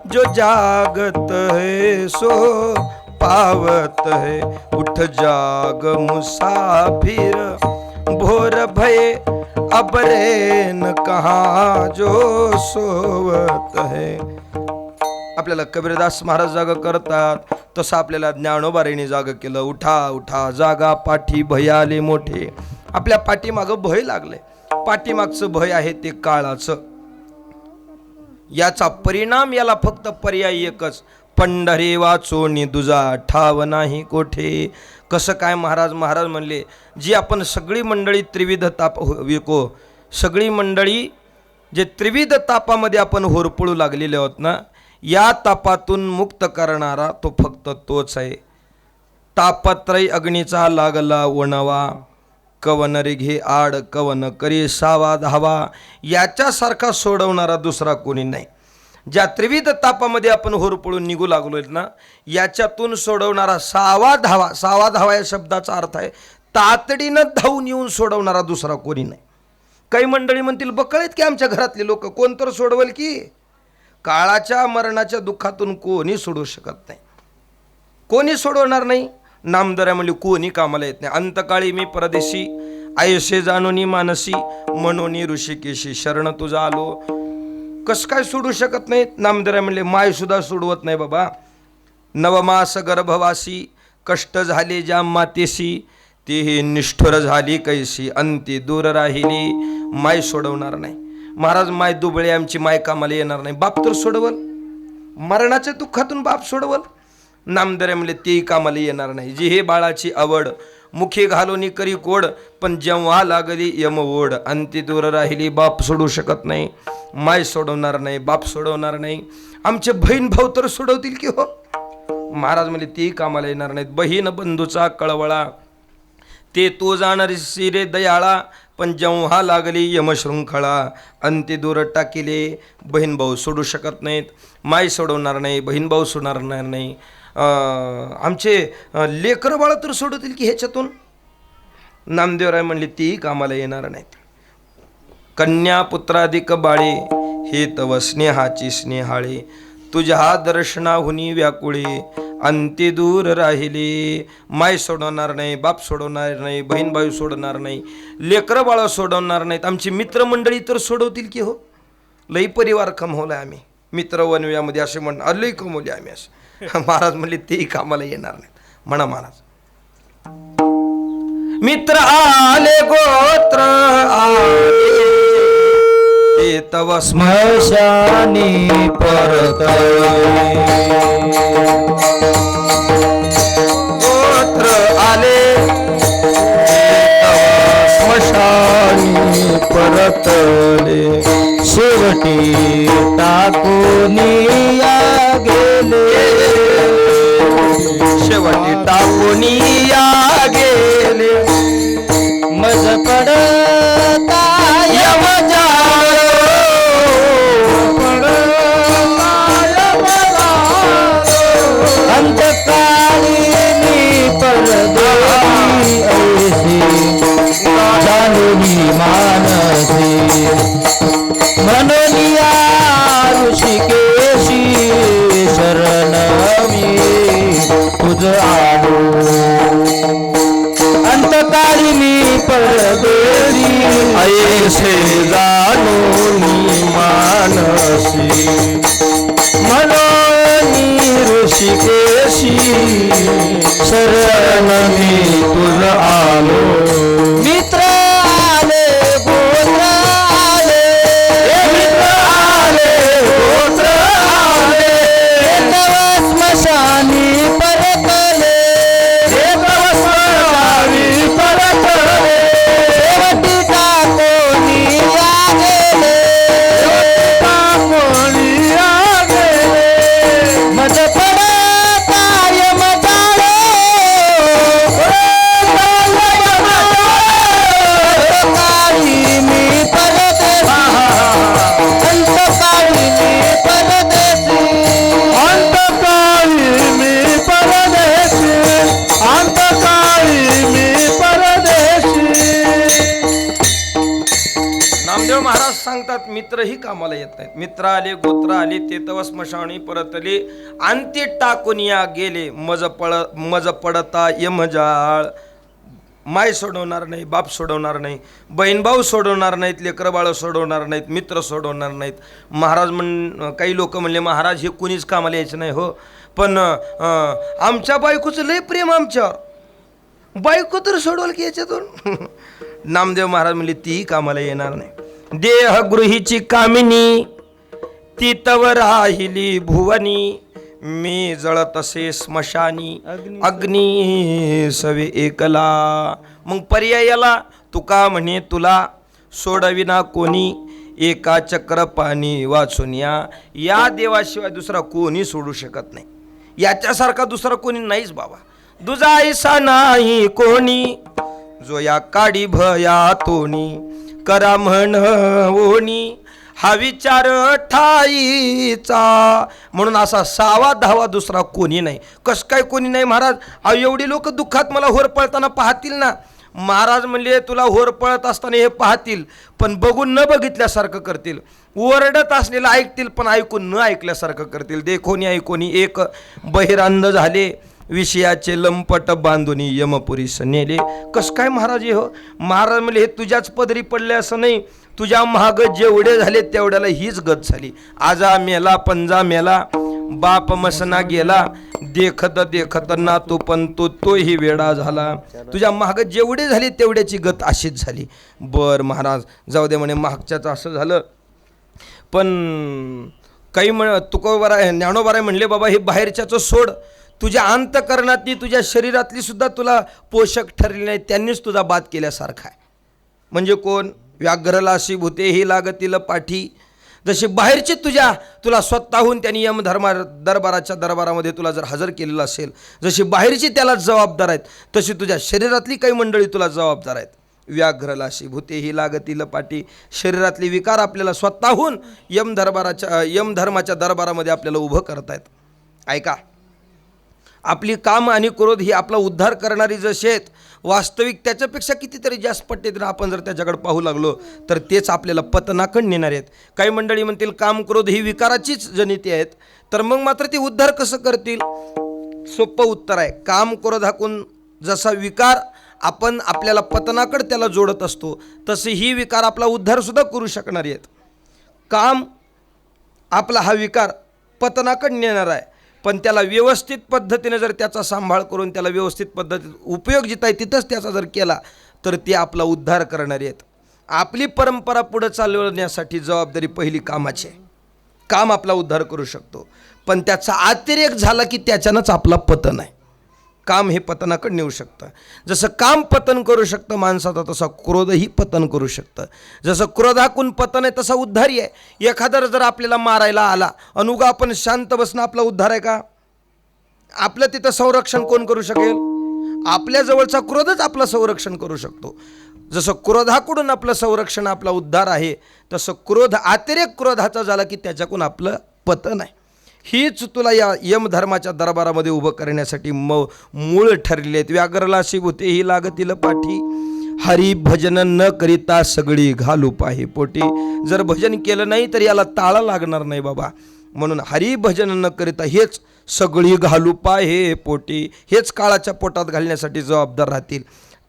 Speaker 1: जो जागत है सो पावत है. उठ जाग मुसाफिर भोर भये, अबरेन कहा जो सोवत है. आपल्याला कबीरदास महाराज जागं करतात, तसं आपल्याला ज्ञानोबारीने जागं केलं. उठा उठा जागा पाठी भयाले मोठे. आपल्या पाठीमागं भय लागलंय, पाठीमागचं भय आहे ते काळाचं. याचा परिणाम, याला फक्त पर्याय एकच, पंढरी वाचोनी दुजा ठाव नाही कोठे. कसं काय महाराज? महाराज म्हणले, जी आपण सगळी मंडळी त्रिविध ताप विको, सगळी मंडळी जे त्रिविध तापामध्ये आपण होरपळू लागलेले आहोत ना, या तापातून मुक्त करणारा तो फक्त तोच आहे. तापत्रय अग्नीचा लागला वणवा, कवन रे घे आड कवन करी सावा धावा, याच्यासारखा सोडवणारा दुसरा कोणी नाही. ज्या त्रिविध तापामध्ये आपण होरपळून निघू लागलोय ना, याच्यातून सोडवणारा सावा धावा. सावा धावा या शब्दाचा अर्थ आहे तातडीनं धावून येऊन सोडवणारा दुसरा कोणी नाही. काही मंडळी म्हणतील बकळीत की आमच्या घरातले लोक, कोण तर सोडवल की? काळाच्या मरणाच्या दुःखातून कोणी सोडवू शकत नाही, कोणी सोडवणार नाही. नामदऱ्या म्हणले कोणी कामाला येत नाही. अंतकाळी मी परदेशी आयसे जाणोनी मानसी मनोनी ऋषिकेशी शरण तुझा आलो. कस काय सोडू शकत नाहीत? नामदऱ्या म्हणले माय सुद्धा सोडवत नाही बाबा. नवमास गर्भवासी कष्ट झाले ज्या मातेशी ती निष्ठुर झाली कैसी अंती दूर राहिली माय सोडवणार नाही. महाराज माय दुबळे आमची माय कामाला येणार नाही. बाप तर सोडवल, मरणाच्या दुःखातून बाप सोडवल. नामदऱ्या म्हणले तेही कामाला येणार नाही. जी हे बाळाची आवड मुखी घालोनी करी कोड पण जेव्हा लागली यमवोड अंती दूर राहिली. बाप सोडू शकत नाही, माय सोडवणार नाही, बाप सोडवणार नाही. आमचे बहीण भाऊ तर सोडवतील की हो. महाराज म्हणले तेही कामाला येणार नाहीत. बहीण बंधूचा कळवळा ते तो जाणारी सिरे दयाळा पण जेव्हा लागली यमशृंखळा अंती दूर टाकिले. बहीण भाऊ सोडू शकत नाहीत, माय सोडवणार नाही, बहीण भाऊ सोडणार नाही. आमचे लेकरं बाळ तर सोडवतील की ह्याच्यातून. नामदेवराय म्हणले तेही कामाला येणार नाहीत. कन्या पुत्राधिक बाळे हे तव स्नेहाची स्नेहाळे तुझ्या दर्शनाहुनी व्याकुळे अंती दूर राहिले. माय सोडवणार नाही, बाप सोडवणार नाही, बहीण भाऊ सोडणार नाही, लेकरं बाळ सोडवणार नाहीत. आमची मित्रमंडळी तर सोडवतील की हो. लई परिवार कमवलाय आम्ही मित्र वनव्यामध्ये असे लई कमवले आम्ही असं. महाराज म्हणले तेही कामाला येणार नाहीत. म्हणा महाराज. मित्र आले गोत्र आले ते तव
Speaker 3: स्मशानी परतले.
Speaker 1: गोत्र आले
Speaker 3: स्मशानी परतले. शेवटी टाकून या गेले.
Speaker 1: शेवटी टाकून या गेले.
Speaker 3: मज पडता यमजाळ अंतकाळी मी परदेशी ऐसी जाणूनी मानसी म्हणून या ऋषिकेशी शरण मी तुझ आलो. अंतकाळी मी परदेशी ऐसे जाणूनी मानसी म्हणून ऋषिकेशी शरण मी तुझ आलो. मित्र आले गोत्र आले. मित्र आले गोत्र आले. तव स्मशानी परतले. तव स्मशानी परतले. शेवटी टाकोनी या गेले. टाकोनी या गेले. मज पडता यमजाळे. अंतकाळी मी परदेशी. अंतकाळी मी परदेशी. अंतकाळी मी परदेशी. अंतकाळी मी परदेशी.
Speaker 1: नामदेव महाराज सांगतात मित्रही कामाला येत नाहीत. मित्र आले गोत्र आले ते तव स्मशानी परतले अंती टाकून या गेले. मज पडता यमजाळ. माय सोडवणार नाही, बाप सोडवणार नाही, बहीण भाऊ सोडवणार नाहीत, लेकरं बाळ सोडवणार नाहीत, मित्र सोडवणार नाहीत. महाराज काही लोक म्हणले महाराज हे कुणीच कामाला यायचं नाही हो. पण आमच्या बायकोचं लय प्रेम आमच्यावर. बायको तर सोडवल की याच्यातून. नामदेव महाराज म्हणले तीही कामाला येणार नाही. देह गृहीची कामिनी ती तव राहिली भुवनी मी जळत असे स्मशानी अग्नी सवे एकला. मग पर्यायाला तुका म्हणे तुला सोडविना कोणी एका चक्र पाणी वाचून या देवाशिवाय दुसरा कोणी सोडू शकत नाही. याच्यासारखा दुसरा कोणी नाहीच बाबा. दुजा ऐसा नाही कोणी जो या काडी भया तोणी करा म्हण ओणी हा विचार ठाईचा. म्हणून असा 6वा 10वा दुसरा कोणी नाही. कस काय कोणी नाही महाराज? एवढी लोक दुःखात मला होरपळताना पाहतील ना. महाराज म्हणले तुला होरपळत असताना हे पाहतील पण बघून न बघितल्यासारखं करतील. ओरडत असलेलं ऐकतील पण ऐकून न ऐकल्यासारखं करतील. देखोनी ऐकोनी एक बहिरांध झाले विषयाचे लंपट बांधून यमपुरीस नेले. कस काय महाराज हे हो? महाराज म्हणले हे तुझ्याच पदरी पडले असं नाही, तुझ्या महाग जेवढे झाले तेवढ्याला हीच गत झाली. आजा मेला पंजा मेला बाप मसना गेला, देखत देखत नातू पण तोही वेडा झाला. तुझ्या महाग जेवढे झाले तेवढ्याची गत अशीच झाली. बर महाराज जाऊ दे म्हणे, मागच्याच असं झालं. पण काही तुकोबाराय ज्ञानोबाराय म्हणले बाबा हे बाहेरच्याचं सोड, तुझ्या अंतकरणातली तुझ्या शरीरातली सुद्धा तुला पोषक ठरली नाही, त्यांनीच तुझा बाद केल्यासारखा आहे. म्हणजे कोण? व्याघ्रलाशी भूते ही लागतील पाठी. जशी बाहेरची तुला स्वतःहून त्यांनी दरबाराच्या दरबारामध्ये तुला जर हजर केलेलं असेल, जशी बाहेरची त्याला जबाबदार आहेत, तशी तुझ्या शरीरातली काही मंडळी तुला जबाबदार आहेत. व्याघ्रलाशी भूते ही लागतील पाठी. शरीरातले विकार आपल्याला स्वतःहून यमधर्माच्या दरबारामध्ये आपल्याला उभं करतायत. ऐका, आपली काम आणि क्रोध ही आपला उद्धार करणारी जशी आहेत, वास्तविक त्याच्यापेक्षा कितीतरी जास्त पट्टीत आपण जर त्याच्याकडे पाहू लागलो तर तेच आपल्याला पतनाकड नेणार आहेत. काही मंडळी म्हणतील काम क्रोध ही विकाराचीच जनिती आहेत, तर मग मात्र ती उद्धार कसं करतील? सोपं उत्तर आहे, काम क्रोध हाकून जसा विकार आपण आपल्याला पतनाकड त्याला जोडत असतो, तसे ही विकार आपला उद्धार सुद्धा करू शकणारी आहेत. काम आपला हा विकार पतनाकड नेणार आहे, पण त्याला व्यवस्थित पद्धतीने जर त्याचा सांभाळ करून त्याला व्यवस्थित पद्धतीत उपयोग जिथं आहे तिथंच त्याचा जर केला तर ते आपला उद्धार करणारे आहेत. आपली परंपरा पुढे चालवण्यासाठी जबाबदारी पहिली कामाची आहे. काम आपला उद्धार करू शकतो, पण त्याचा अतिरेक झाला की त्याच्यानंच आपला पतन आहे. काम हे पतनाकडे नेऊ शकतं. जसं काम पतन करू शकतं माणसाचा, तसा क्रोधही पतन करू शकतं. जसं क्रोधाकून पतन आहे तसा उद्धारी आहे. एखादा जर आपल्याला मारायला आला, अनुगा आपण शांत बसणं आपला उद्धार आहे का? आपलं तिथं संरक्षण कोण करू शकेल? आपल्या जवळचा क्रोधच आपलं संरक्षण करू शकतो. जसं क्रोधाकडून आपलं संरक्षण आपला उद्धार आहे, तसं अतिरेक क्रोधाचा झाला की त्याच्याकडून आपलं पतन आहे. हीच तुला या यमधर्माच्या दरबारामध्ये उभं करण्यासाठी मूळ ठरलेले आहेत. व्याघ्रलाशी भूते ही लागतील पाठी, हरी भजन न करिता सगळी घालू पाहे पोटी. जर भजन केलं नाही तर याला ताळा लागणार नाही बाबा. म्हणून हरी भजन न करिता हेच सगळी घालू पाहे पोटी, हेच काळाच्या पोटात घालण्यासाठी जबाबदार राहतील.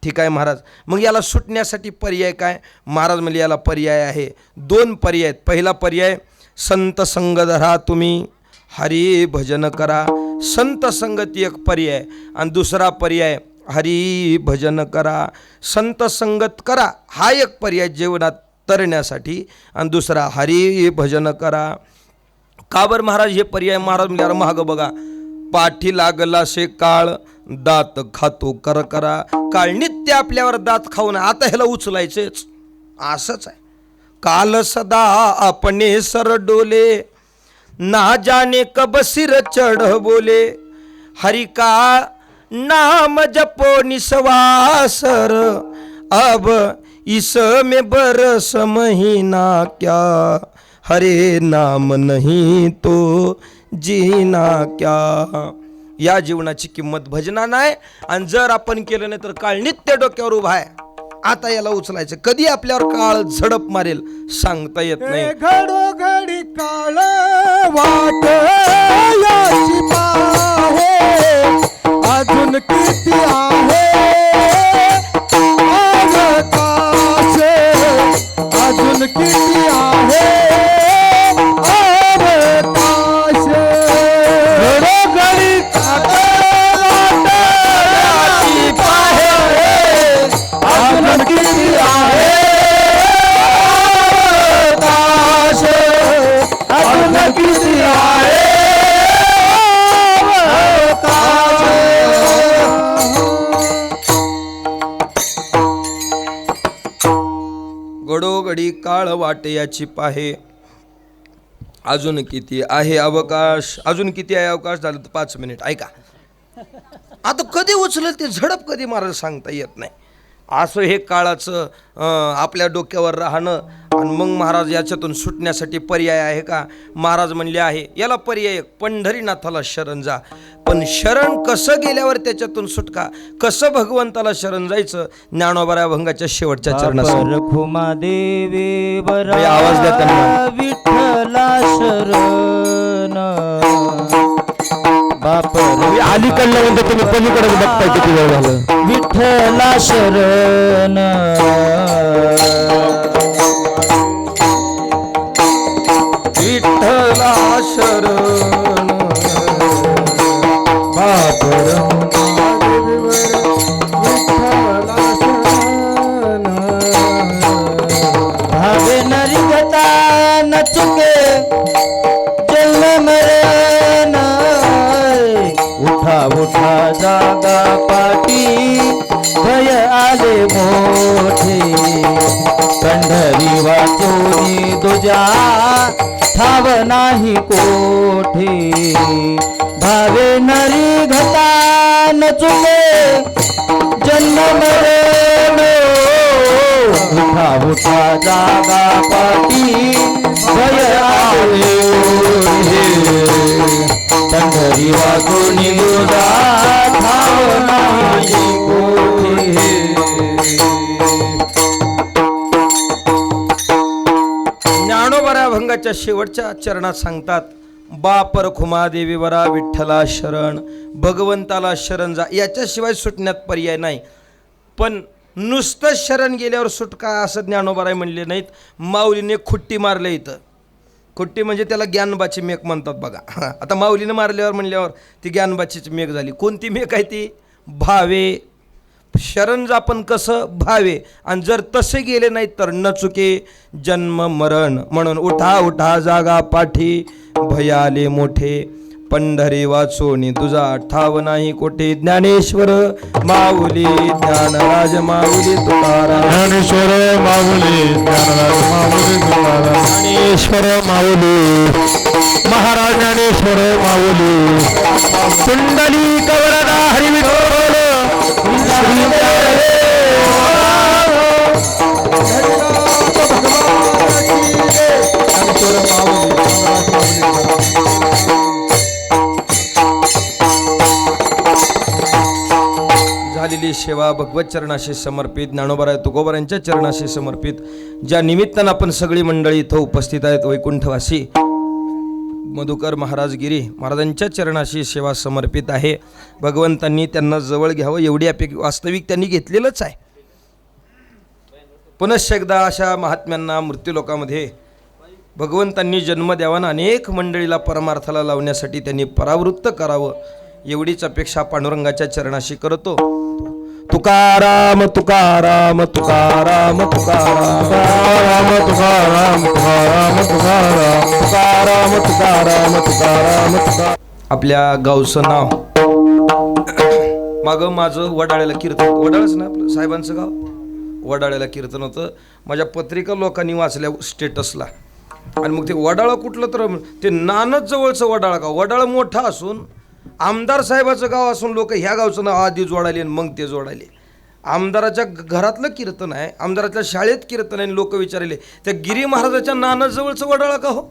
Speaker 1: ठीक आहे महाराज, मग याला सुटण्यासाठी पर्याय काय? महाराज म्हणजे याला पर्याय आहे, 2 पर्याय आहेत. पहिला पर्याय, संत संग धरा तुम्ही, हरी भजन करा. संत संगती एक पर्याय, आणि दुसरा पर्याय हरी भजन करा. संत संगत करा हा एक पर्याय जीवनात तरण्यासाठी, आणि दुसरा हरी भजन करा. का बरं महाराज हे पर्याय? महाराज म्हणजे महाग बघा, पाठी लागला शे काळ दात खातो कर करा. काळ नित्य आपल्यावर दात खाऊन आता ह्याला उचलायचेच, असंच आहे. काल सदा अपने सर डोले, ना जाने कब सिर चढ़ बोले. हरि का नाम जपो निस्वासर, अब इस में बरस महीना क्या. हरे नाम नहीं तो जीना क्या. या जीवनाची किंमत भजना नाही, आणि जर आपण केलं नाही तर काळ नित्य डोक्यावर उभा आहे. आता याला उचलायचं. कधी आपल्यावर काळ झडप मारेल सांगता येत नाही.
Speaker 3: घडोघडी काळ वाट याची पाहे, अजून किती आहे अवकाश, अजून किती आहे अवकाश. घडोघडी काळ वाट याची पाहे, अजून किती आहे अवकाश, अजून किती आहे अवकाश.
Speaker 1: घडोघडी काळ वाट याची पाहे, अजून किती आहे अवकाश. अजून किती आहे अवकाश झालं तर 5 मिनिट. ऐका, आता कधी उचलेल ते झडप कधी मारायला सांगता येत नाही. असं हे काळाचं आपल्या डोक्यावर राहणं. आणि मग महाराज याच्यातून सुटण्यासाठी पर्याय आहे का? महाराज म्हणले आहे याला पर्याय, पंढरीनाथाला शरण जा. पण शरण कसं गेल्यावर त्याच्यातून सुटका, कसं भगवंताला शरण जायचं? ज्ञानोबा अभंगाच्या शेवटच्या चरणात
Speaker 3: देवी
Speaker 1: आवाज द्या त्यांना.
Speaker 3: विठ्ठला शरण, बापर
Speaker 2: अलीकडलं म्हणतो तुम्ही पलीकडे बघताय किती वेळ झालं.
Speaker 3: विठ्ठला शरण
Speaker 1: विठ्ठला शरण
Speaker 3: भावे नरिगता न चुके जन्म मरण उठा उठा जागा पाठी भय आले मोठे पंढरी वाचोनी तुझ्या ठाव नाही कोठे भावे नरिगता न चुके जन्म मरण उठा उठा जागा पाठी भय आले पंढरी वाचून तुझा ठाव नाही कोठे
Speaker 1: ज्ञानोबा अभंगाच्या शेवटच्या चरणात सांगतात, बापर खुमादेवी वरा विठ्ठला शरण, भगवंताला शरण जा, याच्याशिवाय सुटण्यात पर्याय नाही. पण नुसतं शरण गेल्यावर सुटका असं ज्ञानोबाराय म्हणले नाहीत. माऊलीने खुट्टी मारल्या इथं. खुट्टी म्हणजे त्याला ज्ञानबाची मेक म्हणतात बघा. आता माऊलीने मारल्यावर म्हणल्यावर ती ज्ञानबाचीच मेक झाली. कोणती मेक आहे ती? भावे शरण जापन कसं भावे, आणि जर तसे गेले नाहीत तर न चुके जन्म मरण. म्हणून उठा उठा जागा पाठी भयाले मोठे पंढरी वाचोनी तुझा ठाव नाही कोठे. ज्ञानेश्वर माऊली ज्ञानराज माऊली तुकाराम,
Speaker 2: ज्ञानेश्वर माऊली ज्ञानराज माऊली तुकाराम, ज्ञानेश्वर माऊली महाराज ज्ञानेश्वर माऊली. कुंडली कवरदा हरी विठ्ठल
Speaker 1: झालेली सेवा भगवत चरणाशी समर्पित, ज्ञानोबा तुकोबारांच्या चरणाशी समर्पित. ज्या निमित्तानं आपण सगळी मंडळी इथं उपस्थित आहेत, वैकुंठवासी मधुकर महाराज गिरी महाराजांच्या चरणाशी सेवा समर्पित आहे. भगवंतांनी त्यांना जवळ घ्यावं एवढी अपेक्षा वास्तविक त्यांनी घेतलेलंच आहे. पुनश्च एकदा अशा महात्म्यांना मृत्यूलोकामध्ये भगवंतांनी जन्म द्यावा आणि अनेक मंडळीला परमार्थाला लावण्यासाठी त्यांनी परावृत्त करावं एवढीच अपेक्षा पांडुरंगाच्या चरणाशी करतो. तुकाराम तुकाराम तुकाराम तुकाराम
Speaker 2: तुकाराम तुकाराम तुकाराम तुकाराम
Speaker 1: तुकाराम तुकाराम तुकाराम तुकाराम. आपल्या गावचं नाव मागं माझं वडाळ्याला कीर्तन, वडाळच ना आपलं साहेबांचं गाव, वडाळ्याला कीर्तन होतं. माझ्या पत्रिका लोकांनी वाचल्या स्टेटसला, आणि मग ते वडाळं कुठलं तर ते नानच जवळचं वडाळा गाव. वडाळं मोठं असून आमदार साहेबाचं गाव असून लोक ह्या गावचं नाव आधी जोडाले आणि मग ते जोडाले. आमदाराच्या घरातलं कीर्तन आहे, आमदाराच्या शाळेत कीर्तन आहे, लोक विचारले त्या गिरी महाराजाच्या नानाजवळचं वडाळा का हो.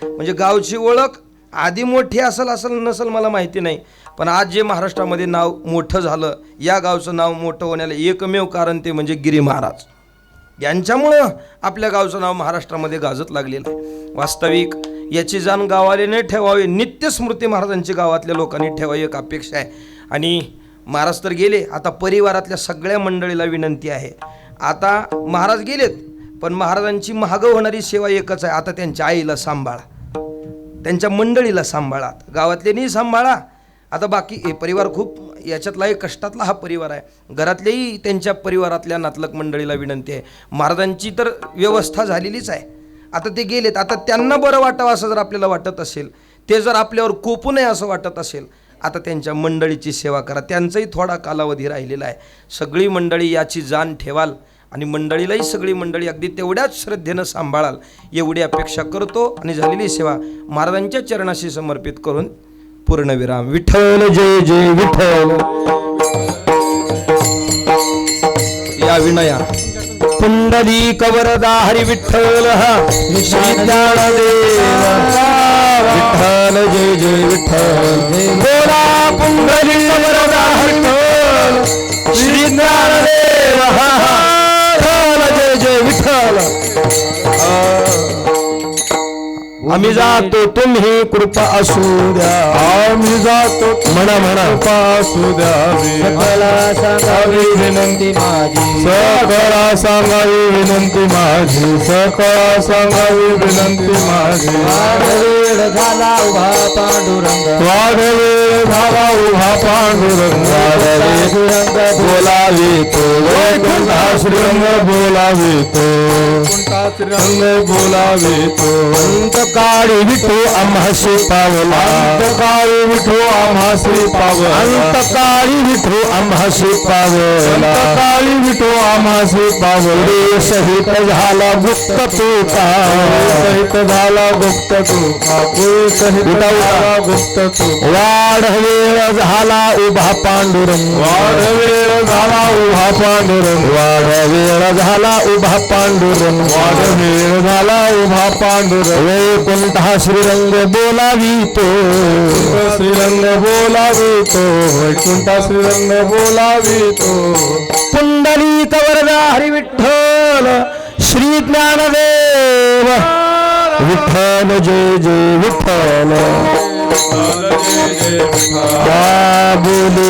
Speaker 1: म्हणजे गावची ओळख आधी मोठी असेल नसेल मला माहिती नाही, पण आज जे महाराष्ट्रामध्ये नाव मोठं झालं, या गावचं नाव मोठं होण्याला एकमेव कारण ते म्हणजे गिरी महाराज. यांच्यामुळं आपल्या गावचं नाव महाराष्ट्रामध्ये गाजत लागलेलं आहे. वास्तविक याची जाण गावाले नाही ठेवावी, नित्य स्मृती महाराजांची गावातल्या लोकांनी ठेवावी एक अपेक्षा आहे. आणि महाराज तर गेले, आता परिवारातल्या सगळ्या मंडळीला विनंती आहे. आता महाराज गेलेत, पण महाराजांची मागं होणारी सेवा एकच आहे. आता त्यांच्या आईला सांभाळा, त्यांच्या मंडळीला सांभाळा, गावातल्यानी सांभाळा. आता बाकी हे परिवार खूप याच्यातला एक कष्टातला हा परिवार आहे. घरातलेही त्यांच्या परिवारातल्या नातलग मंडळीला विनंती आहे. महाराजांची तर व्यवस्था झालेलीच आहे, आता ते गेलेत. आता त्यांना बरं वाटावं असं जर आपल्याला वाटत असेल, ते जर आपल्यावर कोपू नये असं वाटत असेल, आता त्यांच्या मंडळीची सेवा करा. त्यांचाही थोडा कालावधी राहिलेला आहे. सगळी मंडळी याची जाण ठेवाल आणि मंडळीलाही सगळी मंडळी अगदी तेवढ्याच श्रद्धेनं सांभाळाल एवढी अपेक्षा करतो. आणि झालेली सेवा महाराजांच्या चरणाशी समर्पित करून पूर्णविराम. विठ्ठल जय जय विठ्ठल. या विनया कुंडली कवरदा हरी विठ्ठल श्री ज्ञानदेव विठ्ठल जय जय विठ्ठल. बोला कुंडली कवरदा हरी विठ्ठल श्री ज्ञानदेव विठ्ठल जय जय विठ्ठल.
Speaker 3: आम्ही जातो तुम्ही कृपा असू द्या
Speaker 2: आम्ही जातो
Speaker 3: म्हणा म्हणा
Speaker 2: कृपा असू द्यावी
Speaker 3: सकला सांगावी विनंती माझी
Speaker 2: सकळा सांगावी विनंती माझी सकळा सांगावी विनंती माझी
Speaker 3: वेळ झाला उभा पांडुरंग
Speaker 2: वाढवेळ झाला उभा पांडुरंग
Speaker 3: पांडुरंग
Speaker 2: बोलावी तो वैकुंठा श्रीरंग बोलावी तो श्रीरंग बोलावी तो
Speaker 3: अंतकाळी विठू आम्हाशी पावला
Speaker 2: अंतकाळी विठू आम्हासी पावला
Speaker 3: अंतकाळी विठू आम्हाशी पावला
Speaker 2: अंतकाळी विठू आम्हासी पावले
Speaker 3: सहित झाला गुप्त तुका
Speaker 2: सहित झाला गुप्त तू काकुळ सहित झाला गुप्त तू
Speaker 3: वाढ वेळ झाला उभा पांडुरंग
Speaker 2: वाढ वेळ झाला उभा पांडुरंग
Speaker 3: वाढ वेळ झाला उभा पांडुरंग
Speaker 2: वाढ वेळ झाला उभा पांडुरंग
Speaker 3: वैकुंठा श्रीरंग बोलावी तो
Speaker 2: श्रीरंग बोलावी तो वैकुंठा श्रीरंग बोलावी तो
Speaker 3: पुंडलिक वरदा हरी विठ्ठल श्री ज्ञानदेव विठ्ठल जय जय विठ्ठल
Speaker 2: जय जय विठ्ठल.
Speaker 3: त्या बोले